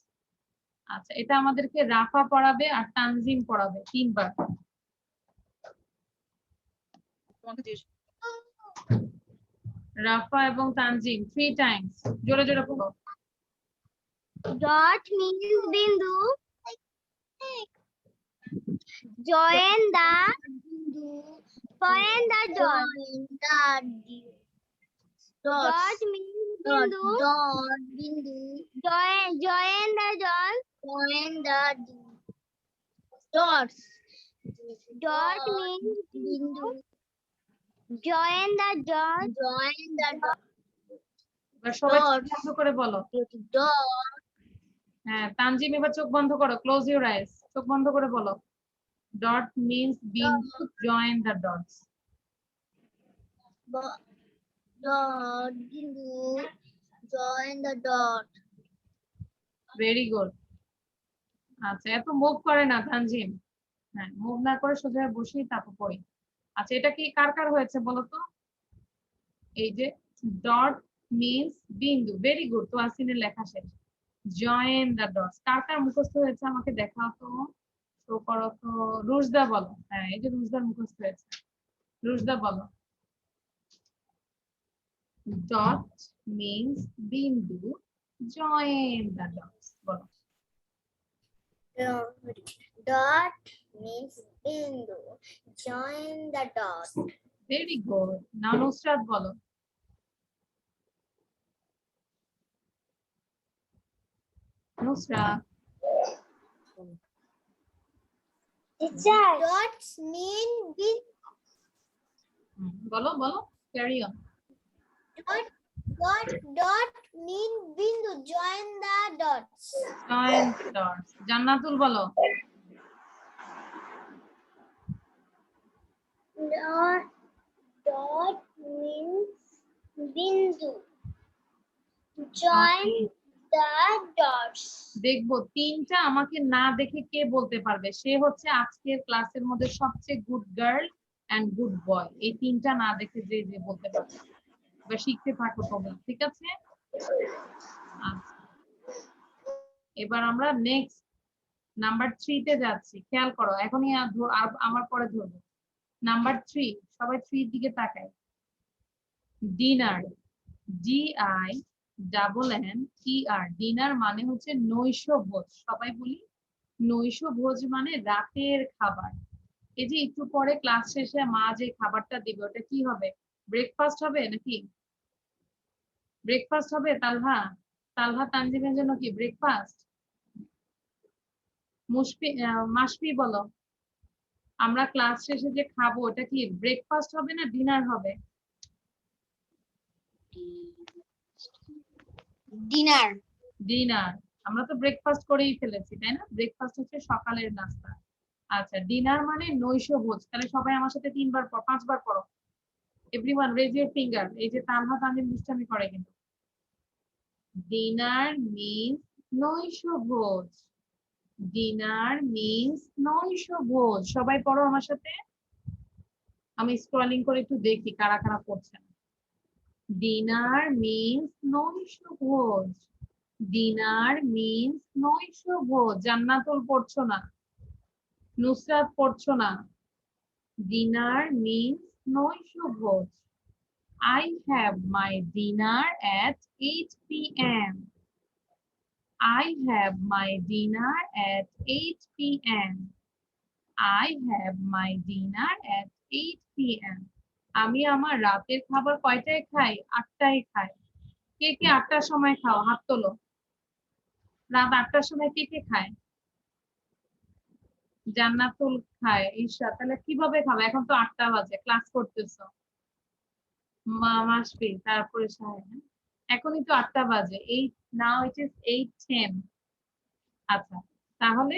S1: আচ্ছা এটা আমাদেরকে রাফা পড়াবে আর তানজিম পড়াবে 3 বার। রাফা এবং তানজিম 3 টাইমস জোরে জোরে পড়ো।
S3: Dot means bindu. Join the dot. Dot means bindu. Join the dot. Dots. Dot means bindu. Join the dot.
S1: এবার সবাই চোখ বন্ধ করে বলো। হ্যাঁ তানজিম এবার চোখ বন্ধ করো ক্লোজ ইউর আইস চোখ বন্ধ করে বলো ডট মিন্স বিন্দু join the dots.
S3: Dot bindu. Join the dot.
S1: Very good. আচ্ছা এত মুভ করে না তানজিম। হ্যাঁ মুভ না করে সোজা বসেই তারপর পড়ি। আচ্ছা এটা কি কার কার হয়েছে বলো তো। এই যে ডট মিন্স বিন্দু ভেরি গুড তো আসিনের লেখা শেষ। জয়েন দ্য ডটস কার কার মুখস্থ হয়েছে আমাকে দেখাও তো শো করো তো। রুশদা বলো। হ্যাঁ এই যে রুশদার মুখস্থ হয়েছে রুশদা বলো। ডট মিন্স বিন্দু জয়েন দ্য ডটস বলো।
S3: Dot means bindu. Join the dot.
S1: Very good now Nusrat বলো। Nusrat
S3: Dots mean bindu.
S1: বলো বলো carry on.
S3: Dot mean bindu. Join the dots.
S1: Join dots Jannatul বলো।
S3: Dot means bindu. Join the dots.
S1: দেখবো তিনটা আমাকে না দেখে কে বলতে পারবে, সে হচ্ছে আজকের ক্লাসের মধ্যে সবচেয়ে good girl and good boy. এই তিনটা না দেখে যে যে বলতে পারবে, এবার শিখতে থাকো তোমরা, ঠিক আছে? আচ্ছা, এবার আমরা নেক্সট নাম্বার 3 তে যাচ্ছি। খেয়াল করো, এখনই আমার পরে ধরবো। নাম্বার 3, সবাই 3 দিকে তাকায়। ডিনার, DINNER, ডিনার মানে হচ্ছে নৈশ ভোজ। সবাই বলি নৈশ ভোজ মানে রাতের খাবার। এই যে একটু পরে ক্লাস শেষে মা যে খাবারটা দিবে ওটা কি হবে? ব্রেকফাস্ট হবে নাকি? ব্রেকফাস্ট হবে তালহা? তালহা তানজিমের জন্য কি ব্রেকফাস্ট? মাসফি বলো, আমরা ক্লাস শেষে যে খাবো ওটা কি ব্রেকফাস্ট হবে না ডিনার হবে?
S2: ডিনার।
S1: ডিনার। আমরা তো ব্রেকফাস্ট করেই ফেলেছি, তাই না? ব্রেকফাস্ট হচ্ছে সকালের নাস্তা। আচ্ছা, ডিনার মানে নৈশ ভোজ। তাহলে সবাই আমার সাথে 5বার পড়ো। Everyone raise your finger. এই যে তালহা তানজিম দুষ্টামি করে কিন্তু। ডিনার মিন্স নৈশ ভোজ। ডিনার মিন্স নৈশ ভোজ। সবাই পড়ো আমার সাথে। আমি স্ক্রলিং করে একটু দেখি কারা কারা পড়ছে না। ডিনার মিন্স নৈশ ভোজ। ডিনার মিন্স নৈশ ভোজ। জান্নাতুল পড়ছো না, নুসরাত পড়ছো না। ডিনার মিন্স নৈশ ভোজ। I have my dinner at 8 p.m. I have my dinner at 8 p.m. I have my dinner at 8 p.m. আমি আমার রাতের খাবার কয়টায় খাই? 8টায় খাই। কে কে 8টার সময় খাও? হাত তোলো। রাত 8টার সময় কে কে খায়? জান্নাতুল খায়। ঈশা, তাহলে কিভাবে খাবে? এখন তো 8টা বাজে, ক্লাস করতেছো। মাসফি, তারপরে সাহেব। এখনই তো 8টা বাজে। 8, now it is 8:10. আচ্ছা, তাহলে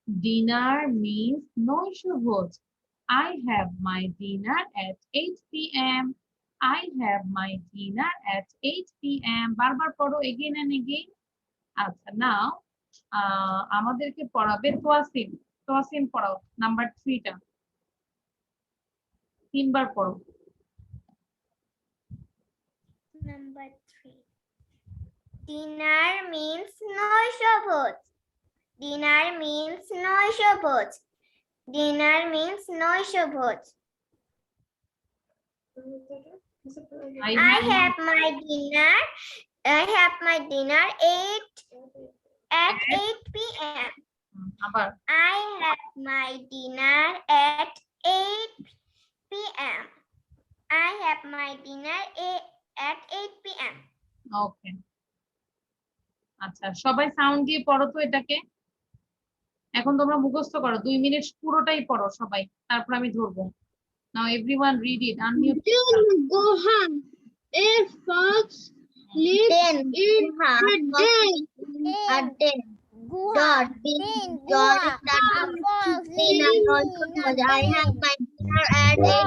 S1: ডিনার মিন্স নৈশ ভোজ। I have my dinner at 8 p.m. I have my dinner at 8 p.m. বারবার পড়ো, again and again. আচ্ছা, নাও আমাদেরকে পড়াবে তোয়াসিম। তোয়াসিম পড়াও নাম্বার 3টা। 3বার পড়ো।
S3: Number 3. Dinner means noishabot. Dinner means noishabot. Dinner means noishabot.
S1: I
S3: I
S1: have
S3: have my dinner. I have my dinner at 8 p.m.
S1: আবার
S3: I have my dinner at 8 p.m. I have my dinner at 8 p.m.
S1: ওকে। আচ্ছা, সবাই sound দিয়ে পড়ো তো এটাকে। এখন তোমরা মুখস্থ করো, 2 মিনিট পুরোটাই পড়ো সবাই, তারপর আমি ধরবো। Now everyone read it, unmute.
S2: Gohan, a fox lives in a den. Dot being joined the dinner I have my dinner at 8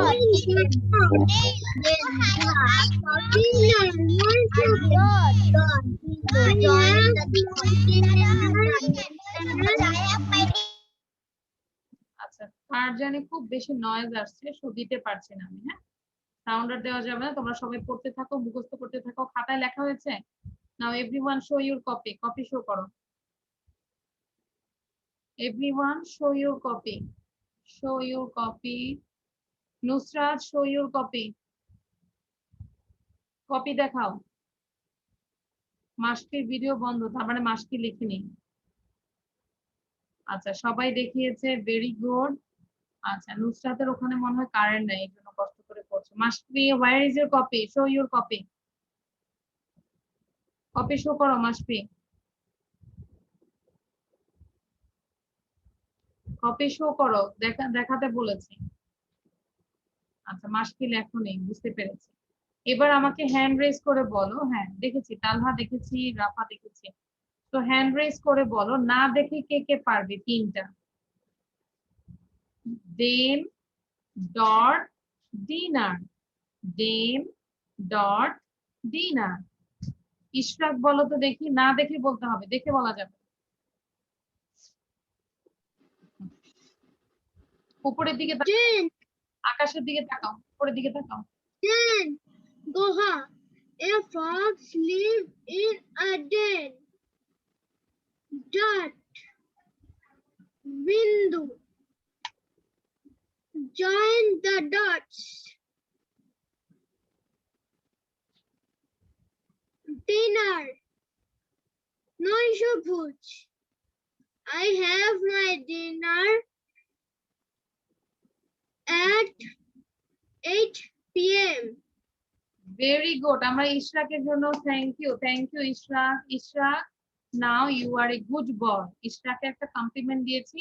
S1: আচ্ছা, আর জানি খুব বেশি নয়েজ আসছে, সো দিতে পারছি না আমি। হ্যাঁ, সাউন্ড আর দেওয়া যাবে না। তোমরা সবাই পড়তে থাকো, মুখস্থ করতে থাকো। খাতায় লেখা হয়েছে? Now everyone show your copy. Copy show করো। Everyone show your copy. Show your copy. Nusrat show your copy. Copy দেখাও। মাসকির ভিডিও বন্ধ, তার মানে মাসকি লিখিনি। আচ্ছা, সবাই দেখিয়েছে, ভেরি গুড। আচ্ছা, নুসরাতের ওখানে মনে হয় কারেন্ট নেই, এই জন্য কষ্ট করে করছে। Masfi, where is your copy? Show your copy. Copy show করো মাসফি। কপি শো করো, দেখাতে বলেছি। আচ্ছা, মাসফি লেখো নেই, বুঝতে পেরেছি। এবার আমাকে হ্যান্ড রেজ করে বলো। হ্যাঁ, দেখেছি, তালহা দেখেছি, রাফা দেখেছি। তো হ্যান্ড রেজ করে বলো, না দেখে কে কে পারবে? 3টা। Them dot dinner. Them dot dinner. Ishraq বলো তো দেখি, না দেখে বলতে হবে, দেখে বলা যাবে। উপরের দিকে তাকাও,
S2: Den,
S1: আকাশের দিকে তাকাও, উপরের দিকে তাকাও।
S2: den, Goha. A fox lives in a den. Dot. Bindu. Join the dots. Dinner. No Shabuj. I have my dinner at 8 p.m.
S1: Very good. আমরা ইশরাকের জন্য thank you Ishrak. Ishrak, now you are a good boy. ইশরাকে একটা compliment দিয়েছি।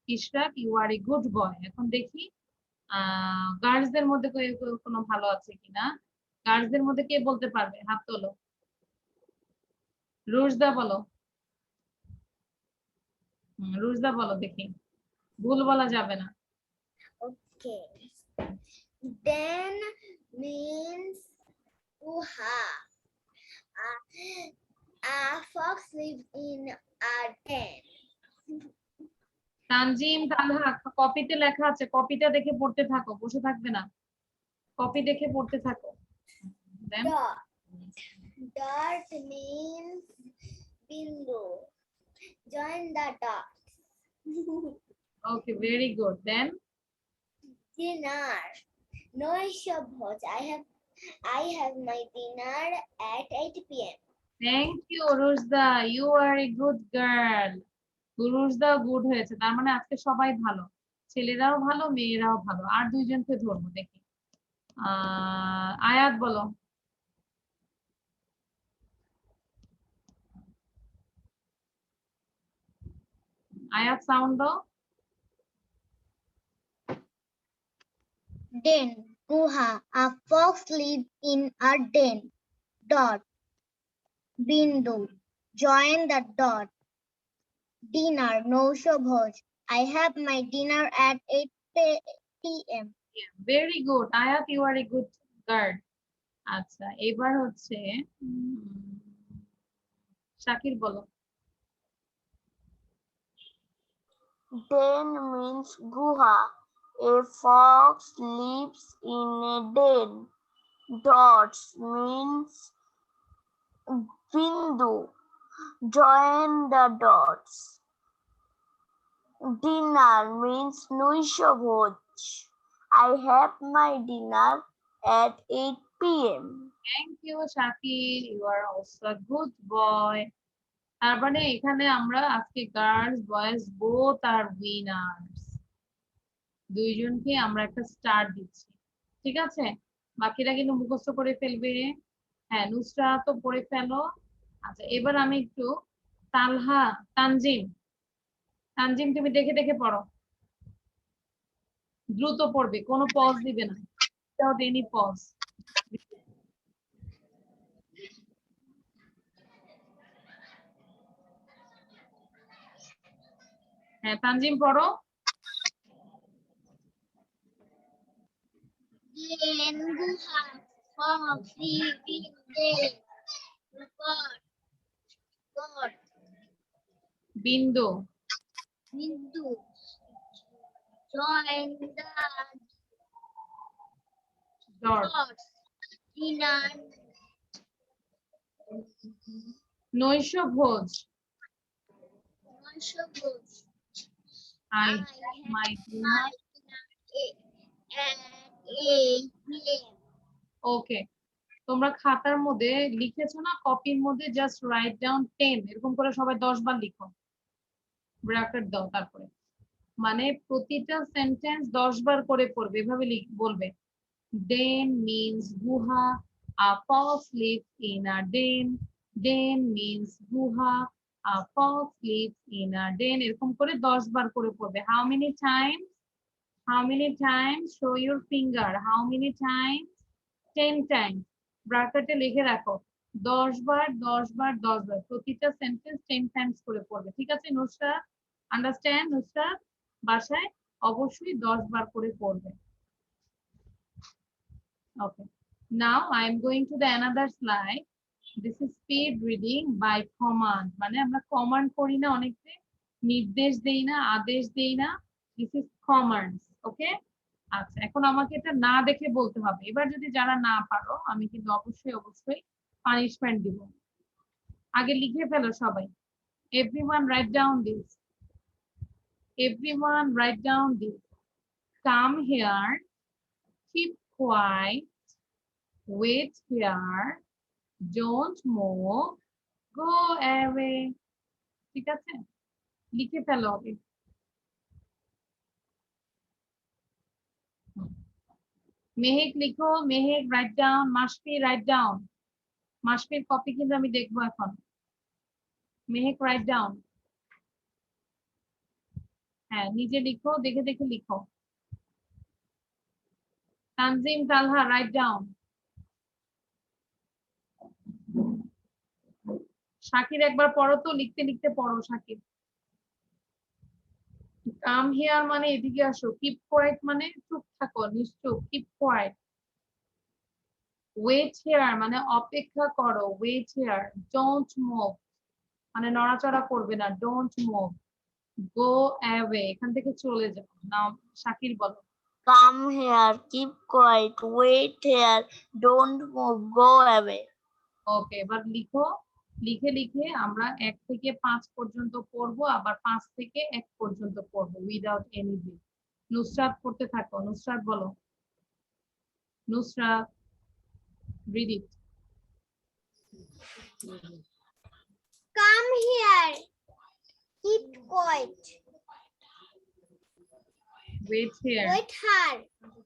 S1: Ishrak, you are a good boy. এখন দেখি গার্লসদের মধ্যে কোনো ভালো আছে কিনা। গার্লসদের মধ্যে কে বলতে পারবে, হাত তোলো। রুশদা বলো। রুশদা বলো দেখি, ভুল বলা যাবে না।
S3: Okay. Den means Guha. A fox lives in a den.
S1: Tanzim, তালহা, কপিতে লেখা আছে, কপিটা দেখে পড়তে থাকো, বসে থাকবে না, কপি দেখে পড়তে থাকো। Then,
S3: Dot. Dot means Bindu. Join the dots.
S1: okay, very good. Then,
S3: Dinner. No Shabhoj. I have my dinner at 8 p.m.
S1: thank you, Rushda, you are a good girl. Rushda good হয়েছে, তার মানে আজকে সবাই ভালো, ছেলেরাও ভালো, মেয়েরাও ভালো। আর দুইজনকে ধরবো দেখি। আয়াত বলো। আয়াত সাউন্ড দাও।
S2: Den, Guha. A fox lives in a den. Dot. Bindu. Join the dot. Dinner. No Shabuj. I have my dinner at 8 p.m.
S1: Very good Ayat, you are a good girl. আচ্ছা, এবার হচ্ছে শাকির বলো।
S5: Den means Guha. A fox lives in a den. Dots means Bindu. Join the dots. Dinner means Nuishabhoj. I have my dinner at 8 p.m.
S1: Thank you Shakir, you are also a good boy. তার মানে এখানে আমরা আজকে girls boys both are winners, দুইজনকে আমরা একটা star দিচ্ছি। ঠিক আছে, বাকিরা কিন্তু মুখস্থ করে ফেলবে। হ্যাঁ, নুসরা তো পড়ে ফেলো। আচ্ছা, এবার আমি একটু তালহা, তানজিম, তানজিম তুমি দেখে দেখে পড়ো, দ্রুত পড়বে, কোনো পজ দিবে না, উইদাউট এনি পজ। হ্যাঁ, তানজিম পড়ো।
S2: Den, Guha. Fox lives in a den. God.
S1: বিন্দু,
S2: Bindu. Join the
S1: dot,
S2: dots. Dinner.
S1: নৈশ ভোজ,
S2: No Shabuj.
S1: I
S2: I
S1: my
S2: have my dinner at 8 p.m.
S1: ওকে, তোমরা খাতার মধ্যে লিখেছো না, কপির মধ্যে জাস্ট রাইট ডাউন 10, এরকম করে সবাই 10 বার লিখো, ব্র্যাকেট দাও তারপরে, মানে প্রতিটা সেন্টেন্স 10 বার করে পড়বে, এভাবে বলবে। Den means গুহা, a fox lives in a den. Den means গুহা, a fox lives in a den, এরকম করে 10 বার করে পড়বে। How many times? How many times? Show your finger. How many times? 10 times. ব্র্যাকেটে লিখে রাখো, 10 বার 10 বার 10 বার, প্রতিটা সেন্টেন্স 10 টাইমস করে পড়বে। ঠিক আছে নুসরাত? আন্ডারস্ট্যান্ড নুসরাত? বাসায় অবশ্যই 10 বার করে পড়বে। Okay. Now I am going to the another slide. This is speed reading by command, মানে আমরা কমান্ড করি না, অনেকে নির্দেশ দেই না, আদেশ দেই না, দিস ইজ কমান্ডস। ওকে, আচ্ছা এখন আমাকে এটা না দেখে বলতে হবে। এবার যদি যারা না পারো আমি কিন্তু অবশ্যই অবশ্যই পানিশমেন্ট দিব। আগে লিখে ফেলো সবাই। Everyone write down this, everyone write down this. Come here, keep quiet, wait here, don't move, go away। ঠিক আছে, লিখে ফেলো আগে। মেহেক লিখো, Mehak write down, মাসফি write down. মাসফির copy কিন্তু আমি দেখবো এখন। মেহেক রাইট ডাউন, হ্যাঁ নিজে লিখো, দেখে দেখে লিখো। তানজিম, তালহা রাইট ডাউন। শাকির একবার পড়ো তো, লিখতে লিখতে পড়ো শাকির। কাম হিয়ার মানে এদিকে আসো, কিপ কোয়াইট মানে চুপ থাকো, নিশ্চুপ, কিপ কোয়াইট। ওয়েট হিয়ার মানে অপেক্ষা করো, ওয়েট হিয়ার। ডোন্ট মুভ মানে নড়াচড়া করবে না, ডোন্ট মুভ। গো অ্যাওয়ে এখান থেকে চলে যাও। নাও শাকির বলো।
S5: Come here, keep quiet, wait here, don't move, go away.
S1: ওকে, এবার লিখো। লিখে লিখে আমরা 1 থেকে 5 পর্যন্ত পড়বো, আবার 5 থেকে 1 পর্যন্ত পড়বো উইদাউট এনি ব্রেক। নুসরাত পড়তে থাকো, নুসরাত বলো। Nusrat, read it.
S3: Come here. Keep quiet.
S1: Wait here.
S3: Wait hard.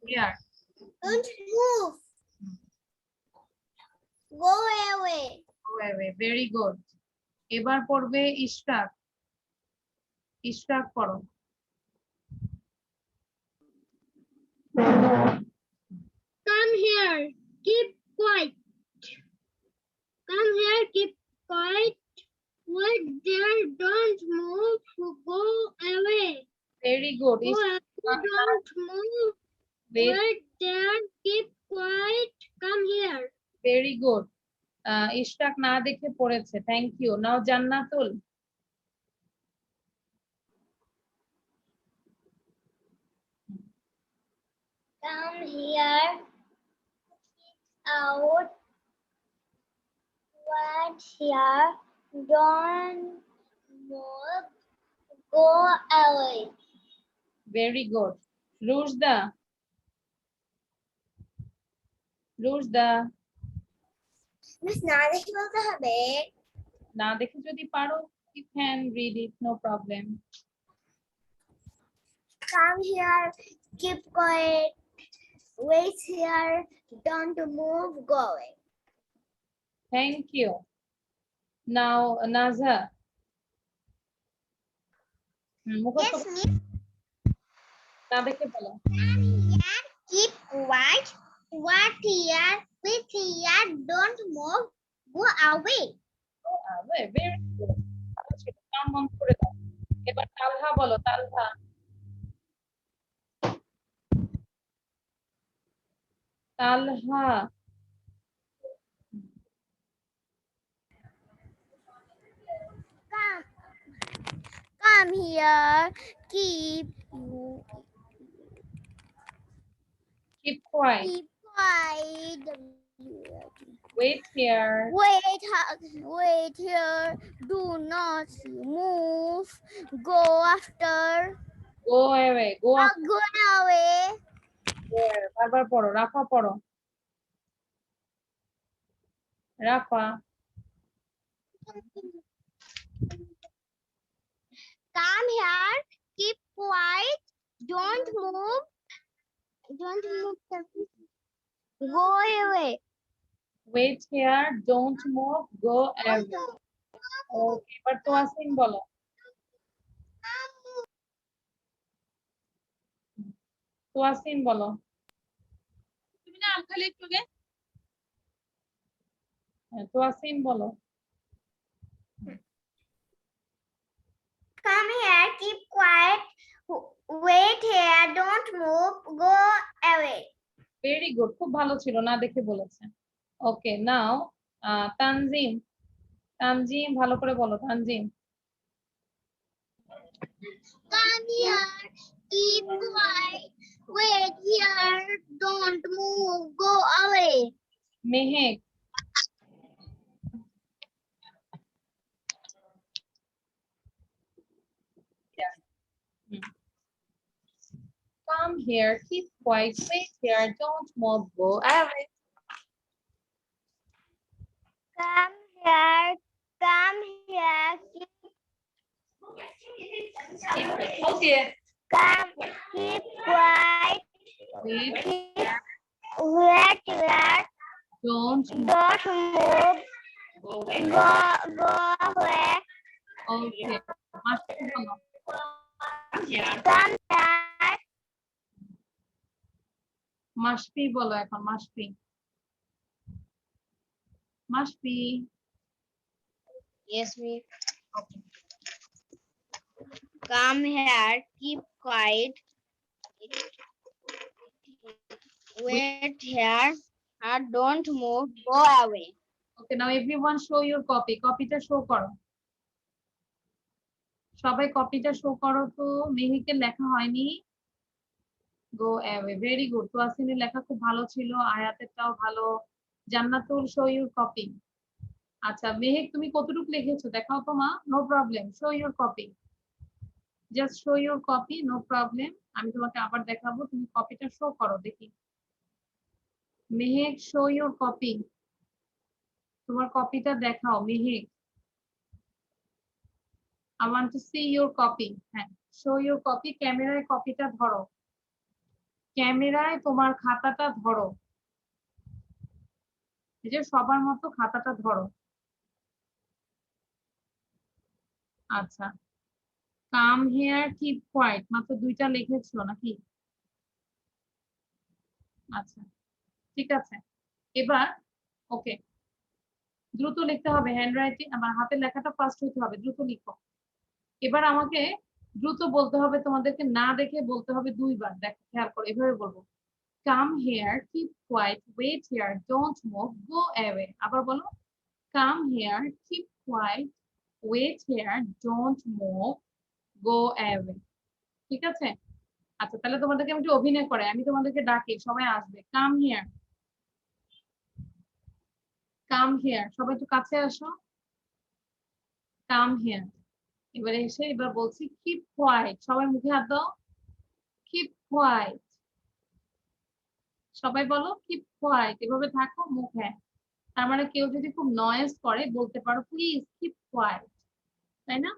S1: Here.
S3: Don't move. Go away.
S1: Go away. Very good. এবার পড়বে ইশরাক। ইশরাক পড়ো।
S2: Come here, keep quiet. Come here, keep quiet. Wait there, don't move, go away.
S1: Very good.
S2: Go away, don't move.
S1: Wait.
S2: Wait there, keep quiet. Come here.
S1: Very good. Ishraq না দেখে পড়েছে, thank you. Now Jannatul.
S3: Come here. Out. Wait here. Don't move. Go away.
S1: Very good. Rushda, Rushda.
S3: Miss না দেখে বলতে হবে।
S1: না দেখে যদি পারো, you can read it, no problem.
S3: Come here. Keep quiet. Wait here. Don't move. Go away.
S1: Thank you. Now Naza. মুখস্থ
S3: Yes, miss.
S1: না দেখে বলো।
S3: Come here. Keep quiet. Wait here. Wait here. Don't move. Go away.
S1: Very good. ভালো ছিল, কান বন্ধ করে দাও। এবার তালহা বলো, তালহা। তালহা।
S3: Come here. Keep
S1: quiet.
S3: keep quiet.
S1: Wait here.
S3: Wait here. Do not move. Go after.
S1: Go away. Go
S3: Go away.
S1: away. বারবার পড়ো। রাফা পড়ো। রাফা।
S3: Come here. Keep quiet. Don't move. Don't move. Go away.
S1: Wait here. Don't move. Go away. Okay, এবার তোয়াসিন বলো। তোয়াসিন বলো। তুমি না আমখালি একটু গে। তোয়াসিন বলো।
S3: Come here. Keep quiet. Wait here. Don't move. Go away.
S1: Very good, খুব ভালো ছিল, না দেখে বলেছে। ওকে, নাও তানজিম, তানজিম ভালো করে বলো Tanzim.
S2: Come here, keep quiet, wait here, don't move, go away.
S1: Mehak, come here, keep quiet, wait here, don't move, go away.
S2: Come here,
S1: Okay.
S2: come, keep quiet,
S1: Wait,
S2: wait here,
S1: don't move.
S2: don't move, go away.
S1: Okay. মাসপি বলো।
S2: Come here,
S1: মাসপি বলো এখন মাসপি। মাসপি।
S2: yes, me. Come here, keep quiet, wait here, and don't move, go away.
S1: Okay, now everyone show your copy. কপিটা show করো। সবাই কপিটা show করো তো। মেহিকের লেখা হয়নি। Go away, very good. তোয়াসিনের লেখা খুব ভালো ছিল, আয়াতেরটাও ভালো। Jannatul, show your copy. আচ্ছা মেহেক, তুমি কতটুকু লিখেছো দেখাও তো মা। No problem, show your copy, just show your copy, no problem. আমি তোমাকে আবার দেখাবো, তুমি কপিটা শো করো দেখি। মেহেক, শো ইউর কপি, তোমার কপিটা দেখাও Mehak. I want to see your copy. হ্যাঁ, show your copy. ক্যামেরায় কপিটা ধরো, ক্যামেরায় তোমার খাতাটা ধরো, এই যে সবার মতো খাতাটা ধরো। আচ্ছা, কাম হিয়ার, কিপ কোয়াইট, মাত্র দুইটা লিখেছো নাকি? আচ্ছা ঠিক আছে, এবার ওকে, দ্রুত লিখতে হবে, হ্যান্ড রাইটিং আমার হাতের লেখাটা ফাস্ট হইতে হবে, দ্রুত লিখো। এবার আমাকে দ্রুত বলতে হবে, তোমাদেরকে না দেখে বলতে হবে দুইবার। দেখো খেয়াল করো, এভাবে বলবো, come here, keep quiet, wait here, don't move, go away. আবার বলো, come here, keep quiet, wait here, don't move, go away. ঠিক আছে? আচ্ছা তাহলে তোমাদেরকে আমি একটু অভিনয় করে, আমি তোমাদেরকে ডাকি, সবাই আসবে। কাম হিয়ার, কাম হিয়ার, সবাই একটু কাছে আসো। কাম হিয়ার, এবারে এসে এবার বলছি কিপ কোয়াইট, সবাই মুখে হাত দাও। কিপ কোয়াইট, সবাই বলো কিপ কোয়াইট, এভাবে থাকো মুখে। তার মানে কেউ যদি খুব নয়েজ করে বলতে পারো প্লিজ কিপ কোয়াইট, তাই না?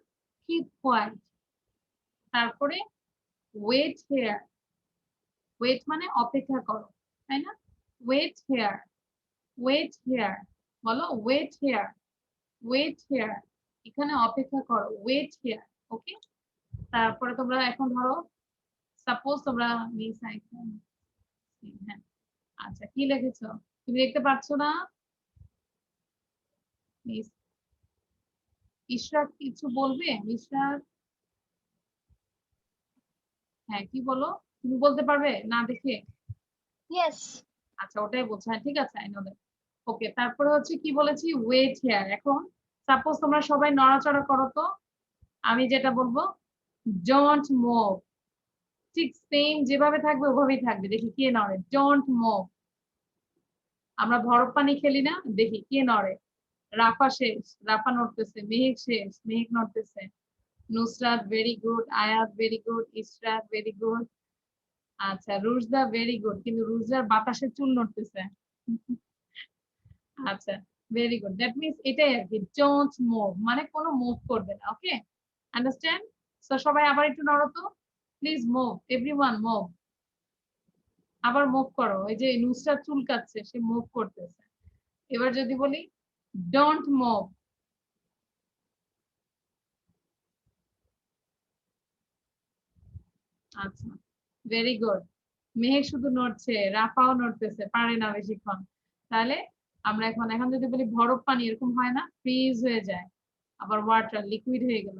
S1: Keep quiet. তারপরে ওয়েট হিয়ার, ওয়েট মানে অপেক্ষা করো, তাই না? ওয়েট হিয়ার, ওয়েট হিয়ার, বলো ওয়েট হিয়ার, ওয়েট হিয়ার, এখানে অপেক্ষা করো, ওয়েট হিয়ার। ওকে, তারপরে তোমরা এখন ধরো, সাপোজ তোমরা মিস আইকন, হ্যাঁ আচ্ছা কি লিখেছো তুমি দেখতে পাচ্ছ না? মিস ইশরাক কিছু বলবে? ইশরাক, হ্যাঁ কি বলো, তুমি বলতে পারবে না দেখে?
S2: Yes.
S1: আচ্ছা ওটাই বলছো, হ্যাঁ ঠিক আছে, আই নো দ্যাট। ওকে, তারপরে হচ্ছে কি বলেছি, ওয়েট হিয়ার। এখন সাপোজ তোমরা সবাই নড়াচড়া করো তো, আমি যেটা বলবো ডোন্ট মুভ, ঠিক সেম যেভাবে থাকবে ওভাবেই থাকবে। দেখি কে নড়ে, ডোন্ট মুভ। আমরা বরফ পানি খেলি না, দেখি কে নড়ে। রাফা শেষ, রাফা নড়তেছে। মেহেক শেষ, মেহেক নড়তেছে। নুসরাত ভেরি গুড, আয়াত very good, Israt very good. আচ্ছা রুজদা ভেরি গুড, কিন্তু রুজদার বাতাসে চুল নড়তেছে। আচ্ছা ভেরি গুড, দ্যাট মিন্স এটাই আর কি, ডোন্ট মুভ মানে কোনো মুভ করবে না। ওকে, আন্ডারস্ট্যান্ড? সো সবাই আবার একটু নড়ো তো, প্লিজ মুভ, এভরিওয়ান মুভ। আবার মুভ করো, এই যে নুসরাত চুল কাটছে, সে মুভ করতেছে। এবার যদি বলি ডোন্ট মুভ, আচ্ছা ভেরি গুড। মেহেক শুধু নড়ছে, রাফাও নড়তেছে, পারে না বেশিক্ষণ। তাহলে আমরা এখন এখন যদি বলি বরফ পানি, এরকম হয় না, ফ্রিজ হয়ে যায়, আবার ওয়াটার লিকুইড হয়ে গেল।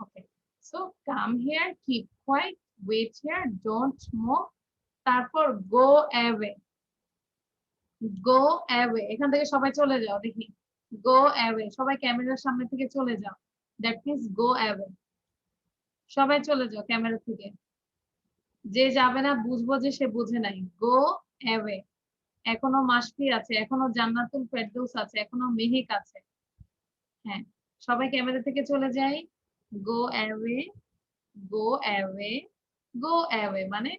S1: Okay, so come here, keep quiet, wait here, don't move, তারপর গো অ্যাওয়ে, গো অ্যাওয়ে। এখান থেকে সবাই চলে যাও দেখি, গো অ্যাওয়ে, সবাই ক্যামেরার সামনে থেকে চলে যাও। That means go away. সবাই চলে যাও ক্যামেরা থেকে। যে যাবে না বুঝবো যে সে বুঝে নাই। Go away. এখনো মাসফি আছে, এখনো জান্নাতুল ফেরদৌস আছে, এখনো মেহেক আছে। হ্যাঁ, সবাই ক্যামেরা থেকে চলে যাই। Go away, go away, go away মানে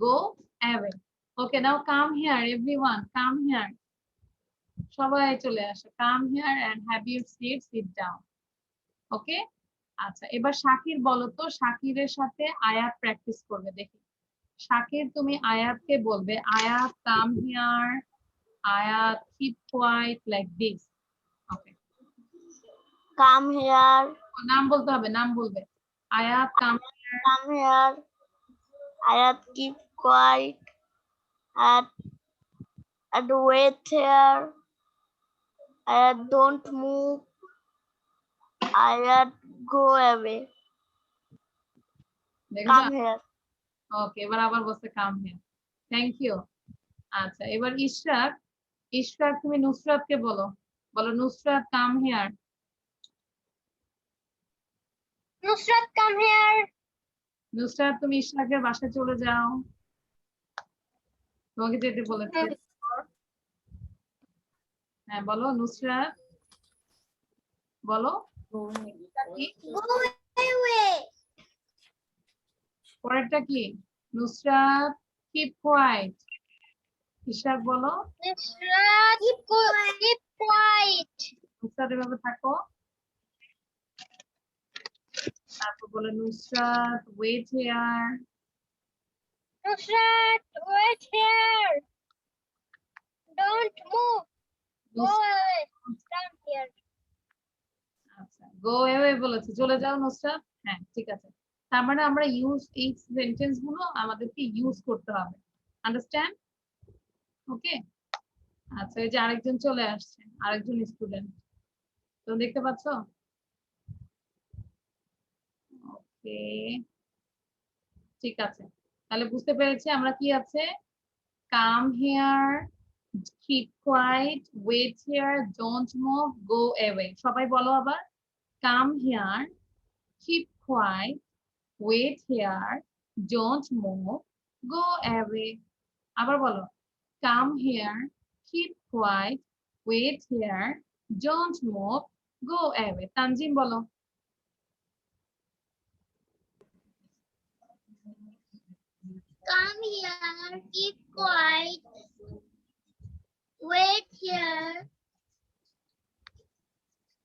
S1: go away. Okay, now come here everyone, come here. সবাই চলে আসো, come here and have your seat, sit down. Okay, আচ্ছা এবার শাকির বলো তো, শাকিরের সাথে আয়াত প্র্যাকটিস করবে। দেখি শাকির, তুমি আয়াতকে বলবে, Ayat come here, Ayat keep quiet like this. Okay,
S5: Come here.
S1: নাম বলতে হবে, নাম বলবে। Ayat come here,
S5: Come here. Ayat, keep quiet. And wait here. Ayat, don't move. Ayat, go away.
S1: দেখেছো?
S5: Come here.
S1: ওকে, এবার আবার বলছে কাম হিয়ার। Thank you. আচ্ছা এবার ইশরাক, ইশরাক তুমি নুসরাতকে বলো, বলো Nusrat come here.
S2: Nusrat, come here.
S1: Nusrat তুমি ইশরাকের বাসায় চলে যাও, তোমাকে যেতে বলেছে। হ্যাঁ বলো নুসরাত, বলো কি?
S3: Go away.
S1: পরেরটা কি? Nusrat keep quiet. ইশরাক বলো,
S2: Nusrat, keep quiet.
S1: নুসরাত এভাবে থাকো। তারপর বলো Nusrat wait here.
S2: Nusrat, wait here. Don't move. Go away. Come here.
S1: আচ্ছা গো অ্যাওয়ে বলেছে, চলে যাও নুসরাত। হ্যাঁ ঠিক আছে, তার মানে আমরা ইউজ, এই সেন্টেন্স গুলো আমাদেরকে ইউজ করতে হবে। আন্ডারস্ট্যান্ড? ওকে, আচ্ছা এই যে আরেকজন চলে আসছে, আরেকজন স্টুডেন্ট, তো দেখতে পাচ্ছ? ওকে, ঠিক আছে, তাহলে বুঝতে পেরেছি আমরা কি আছে। Come here, keep quiet, wait here, don't move, go away। সবাই বলো আবার, come here, keep quiet, wait here, don't move, go away। আবার বলো, come here, keep quiet, wait here, don't move, go away। Tanzim বলো।
S3: Come here. Keep quiet. Wait here.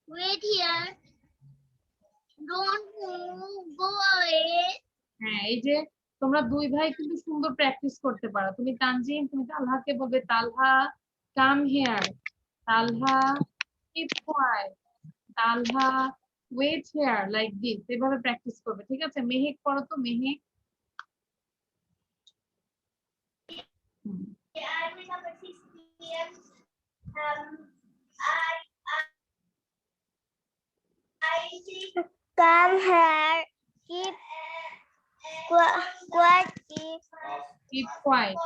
S3: Wait here. Don't move. Go away.
S1: হ্যাঁ এই যে তোমরা দুই ভাই কিন্তু সুন্দর প্র্যাকটিস করতে পারো। তুমি তানজিম, তুমি তালহাকে বলবে, Talha come here, Talha keep quiet, Talha wait here like this, এভাবে প্র্যাকটিস করবে। ঠিক আছে, মেহেক পড়ো তো, Mehek. Hmm,
S3: I'm in number 6 p.m. I think
S5: Come here. Keep quiet. Keep
S1: keep quiet,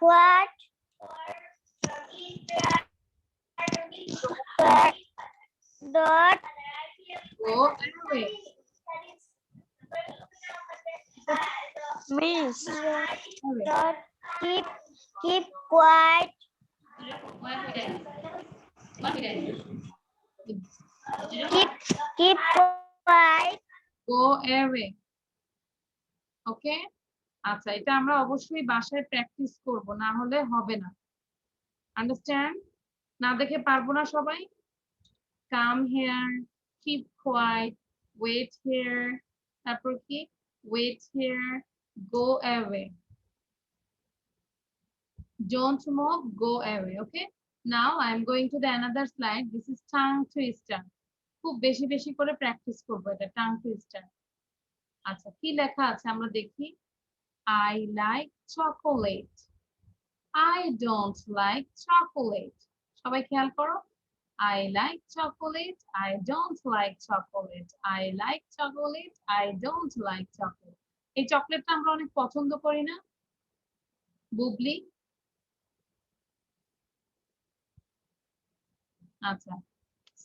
S5: quiet. Dot.
S1: Go away.
S5: Miss. Dot. Keep quiet. Keep quiet.
S1: Go away. Okay, আচ্ছা এটা আমরা অবশ্যই বাসায় প্র্যাকটিস করব, না হলে হবে না। আন্ডারস্ট্যান্ড? না দেখে পারবো না সবাই। Come here, keep quiet, wait here, তারপর কি, wait here, go away, don't move, go away। Okay, now I am going to the another slide. This is tongue twister। খুব বেশি বেশি করে প্র্যাকটিস করবো এটা, tongue twister। আচ্ছা কি লেখা আছে আমরা দেখি। I like chocolate, I don't like chocolate। সবাই খেয়াল করো, I like chocolate, I don't like chocolate, I like chocolate, I don't like chocolate। এই চকলেটটা আমরা অনেক পছন্দ করি না বুবলি? আচ্ছা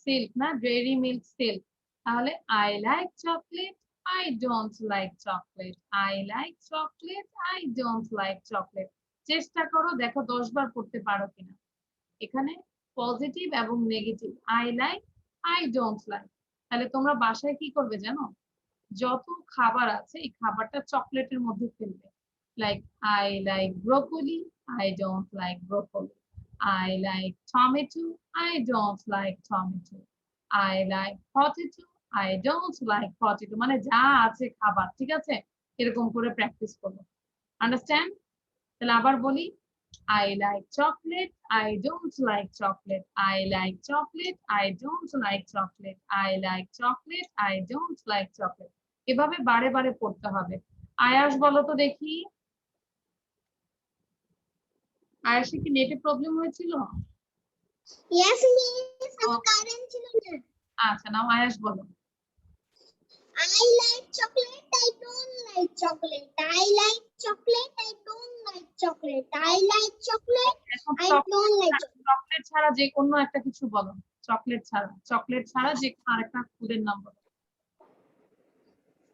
S1: সিল্ক না, ডেইরি মিল্ক সিল্ক। তাহলে I like chocolate, I don't like chocolate, I like chocolate, I don't like chocolate. চেষ্টা করো, দেখো 10 বার পড়তে পারো কিনা। এখানে পজিটিভ এবং negative, I like, I don't like. তাহলে তোমরা বাসায় কি করবে জানো, যত খাবার আছে এই খাবারটা চকলেটের মধ্যে ফেলবে। Like I like broccoli, I don't like broccoli, I like tomato, I don't like tomato, I like potato, I don't like potato. মানে যা আছে খাবার, ঠিক আছে, এরকম করে প্র্যাকটিস করবো। আন্ডারস্ট্যান্ড? তাহলে আবার বলি, I like chocolate, I don't like chocolate, I like chocolate, I don't like chocolate, I like chocolate, I don't like chocolate. এভাবে বারে বারে পড়তে হবে। আয়াস বলো তো দেখি, আয়াসে কি নেটে প্রবলেম হয়েছিল?
S3: Yes, miss. আমার কারেন্ট ছিল না।
S1: আচ্ছা, নাও আয়াস বলো।
S3: I like chocolate. I don't like chocolate. I like chocolate. I don't like chocolate. I like chocolate.
S1: এখন
S3: I don't like chocolate.
S1: Chocolate ছাড়া যে কোনো একটা কিছু বলো, চকলেট ছাড়া, চকলেট ছাড়া যে কোনো আরেকটা ফুডের নাম বলো।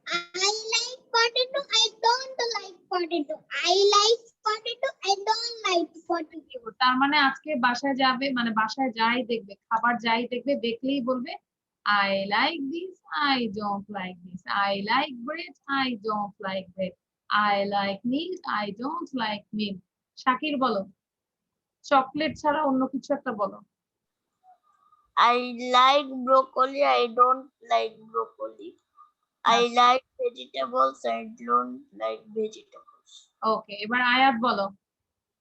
S3: I like potato. I don't like potato. I like potato. I don't like potato.
S1: তার মানে আজকে বাসায় যাবে, মানে বাসায় যাই দেখবে, খাবার যাই দেখবে, দেখলেই বলবে I like this, I don't like this, I like bread, I don't like bread, I like milk, I don't like milk. Shakir বলো, চকলেট ছাড়া অন্য কিছু একটা বলো।
S5: I like broccoli. I don't like broccoli. I like vegetables. I don't like vegetables.
S1: ওকে, এবার আয়াত বলো,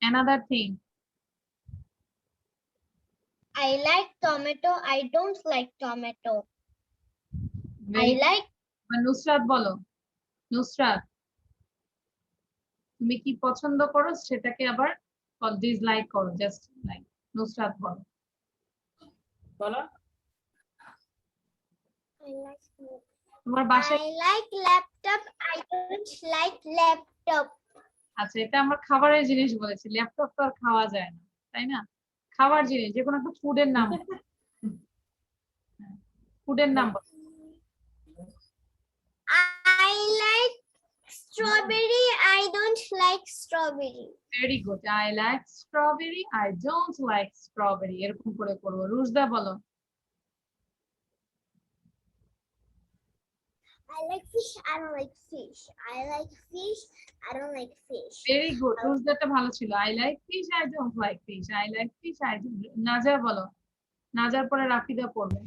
S1: another thing.
S2: I like tomato. I don't like tomato. I like
S1: Nusrat বলো, নুসরাত তুমি কি পছন্দ করো সেটাকে আবার ডিসলাইক করো, জাস্ট লাইক। নুসরাত বলো, বলো তোমার বাসায়।
S3: I like laptop. I don't like laptop.
S1: আচ্ছা, এটা আমরা খাবারের জিনিস বলেছি, ল্যাপটপ তো আর খাওয়া যায় না, তাই না? খাবার জিনিস, যে কোনো একটা ফুডের নাম, ফুডের নাম বলো।
S3: I like strawberry. I don't like strawberry.
S1: Very good, I like strawberry, I don't like strawberry, এরকম করে করবো। রুজদা বলো।
S3: I like fish. I don't like fish. I like fish. I don't like fish.
S1: Very good, রুজদাটা ভালো ছিল। I like fish, I don't like fish, I like fish, I don't. Naja বলো, নাজার পরে রাফিদা পড়বে।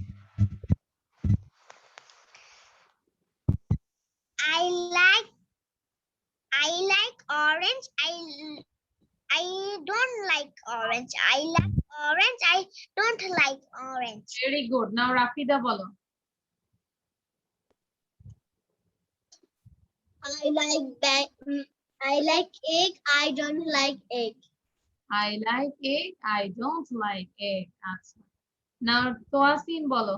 S3: I like orange. I don't like orange. I like orange. I don't like orange.
S1: Very good, now Rafida বলো।
S2: I like egg. I don't like egg.
S1: I like egg, I don't like egg. আচ্ছা, নাও তোয়াসিন বলো,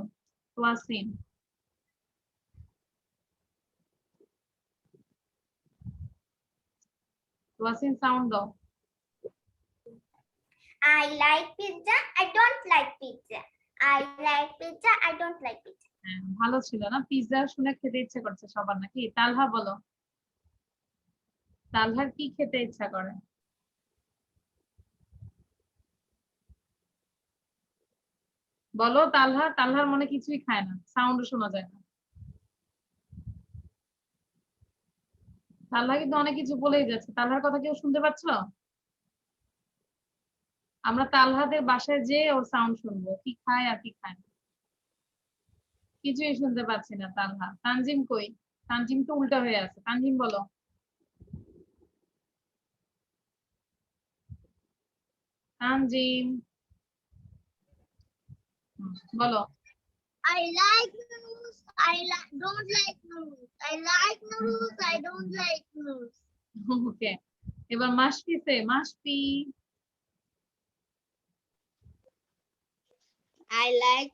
S1: Toyasin. Toyasin sound দাও।
S3: I like pizza. I don't like pizza. I like pizza. I don't like pizza.
S1: হ্যাঁ, ভালো ছিল না? Pizza শুনে খেতে ইচ্ছে করছে সবার নাকি? তালহা বলো, তালহার কি খেতে ইচ্ছা করে? বলো তালহা, তালহার মনে কিছুই খায় না, সাউন্ড শোনা যায় না। তালহা কিন্তু অনেক কিছু বলেই যাচ্ছে, তালহার কথা কেউ শুনতে পাচ্ছ? আমরা তালহাদের বাসায় যে ওর সাউন্ড শুনবো, কি খায় আর কি খায় না, কিছুই শুনতে পাচ্ছি না। তালহা, তানজিম কই? তানজিম তো উল্টা হয়ে আছে। তানজিম বলো, তানজিম বলো।
S2: I like noodles. Don't like noodles. I like noodles. I don't like noodles.
S1: ওকে, এবার মাসফি সে, মাসফি।
S2: I like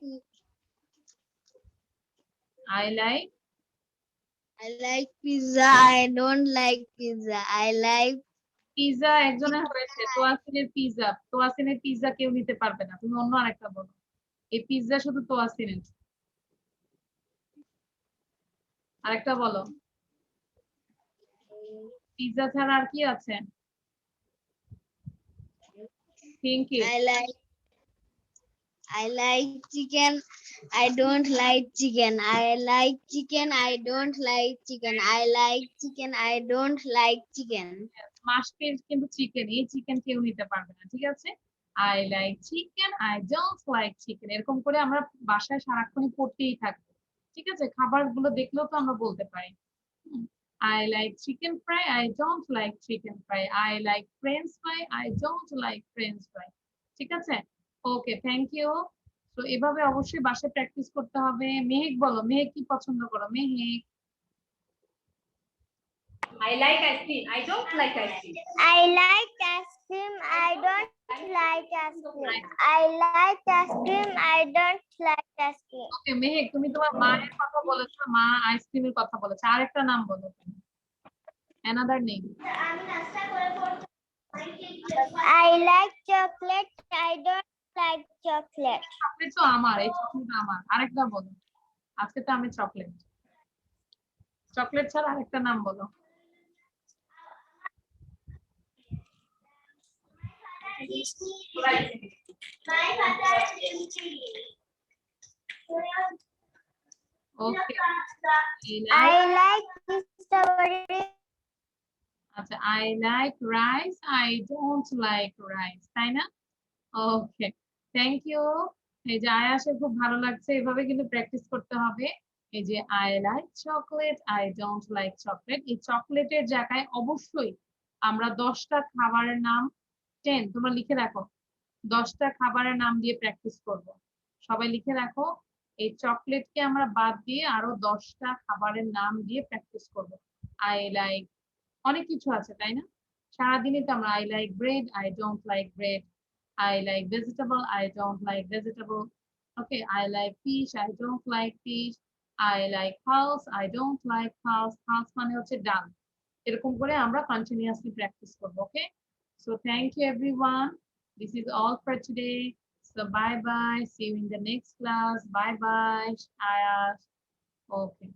S2: pizza. I don't like pizza. I like
S1: pizza একজনের হয়েছে, তোয়াসিনের পিজা, তোয়াসিনের পিজা কেউ নিতে পারবে না, তুমি অন্য আরেকটা বলো। এই পিৎজা শুধু তোয়া সিনেন্স। আরেকটা বলো, পিৎজা ছাড়া আর কি আছে? Think it.
S2: I like chicken. I don't like chicken. I like chicken. I don't like chicken. I like chicken. I don't like chicken.
S1: মাশপিস কিন্তু চিকেন, এই চিকেন কেউ নিতে পারবে না, ঠিক আছে? I like chicken, I don't like chicken, এরকম করে আমরা বাসায় সারাক্ষণই পড়তেই থাকবো, ঠিক আছে? খাবারগুলো দেখলেও তো আমরা বলতে পারি। I like chicken fry, I don't like chicken fry, I like French fry, I don't like French fry, ঠিক আছে? ওকে, থ্যাংক ইউ। তো এভাবে অবশ্যই বাসায় প্র্যাকটিস করতে হবে। মেহেক বলো, মেহেক কি পছন্দ করো? Mehak.
S4: I like ice cream. I don't like ice cream.
S3: I like ice cream. I don't like ice cream. I like ice cream. I don't like ice cream.
S1: ওকে মেহেক, তুমি তোমার মায়ের কথা বলেছো, মা আইসক্রিমের কথা বলেছে, আরেকটা নাম বলো, another name.
S3: I like chocolate. I don't like chocolate.
S1: Chocolate তো আমার, এই চকলেট আমার, আরেকটা বলো। আজকে তো আমি চকলেট, চকলেট ছাড়া আরেকটা নাম বলো। ওকে,
S3: I like strawberry.
S1: আচ্ছা, I like rice, I don't like rice, তাই না? ওকে, থ্যাংক ইউ। এই যে আয়াসের খুব ভালো লাগছে, এভাবে কিন্তু প্র্যাকটিস করতে হবে। এই যে I like chocolate, I don't like chocolate, এই চকলেটের জায়গায় অবশ্যই আমরা 10টা খাবারের নাম, 10 তোমরা লিখে রাখো, 10টা খাবারের নাম দিয়ে প্র্যাকটিস করব। সবাই লিখে রাখো, এই চকলেটকে আমরা বাদ দিয়ে আরো 10টা খাবারের নাম দিয়ে প্র্যাকটিস করব। আই লাইক, অনেক কিছু আছে তাই না? সারাদিনই তো আমরা I like bread, I don't like bread, I like vegetable, I don't like vegetable. Okay, I like fish, I don't like fish. I like house, I don't like house. House মানে হচ্ছে ডাল। এরকম করে আমরা continuously practice করব, okay? So thank you everyone. This is all for today. So bye bye. See you in the next class. Bye bye. Ayash. Okay.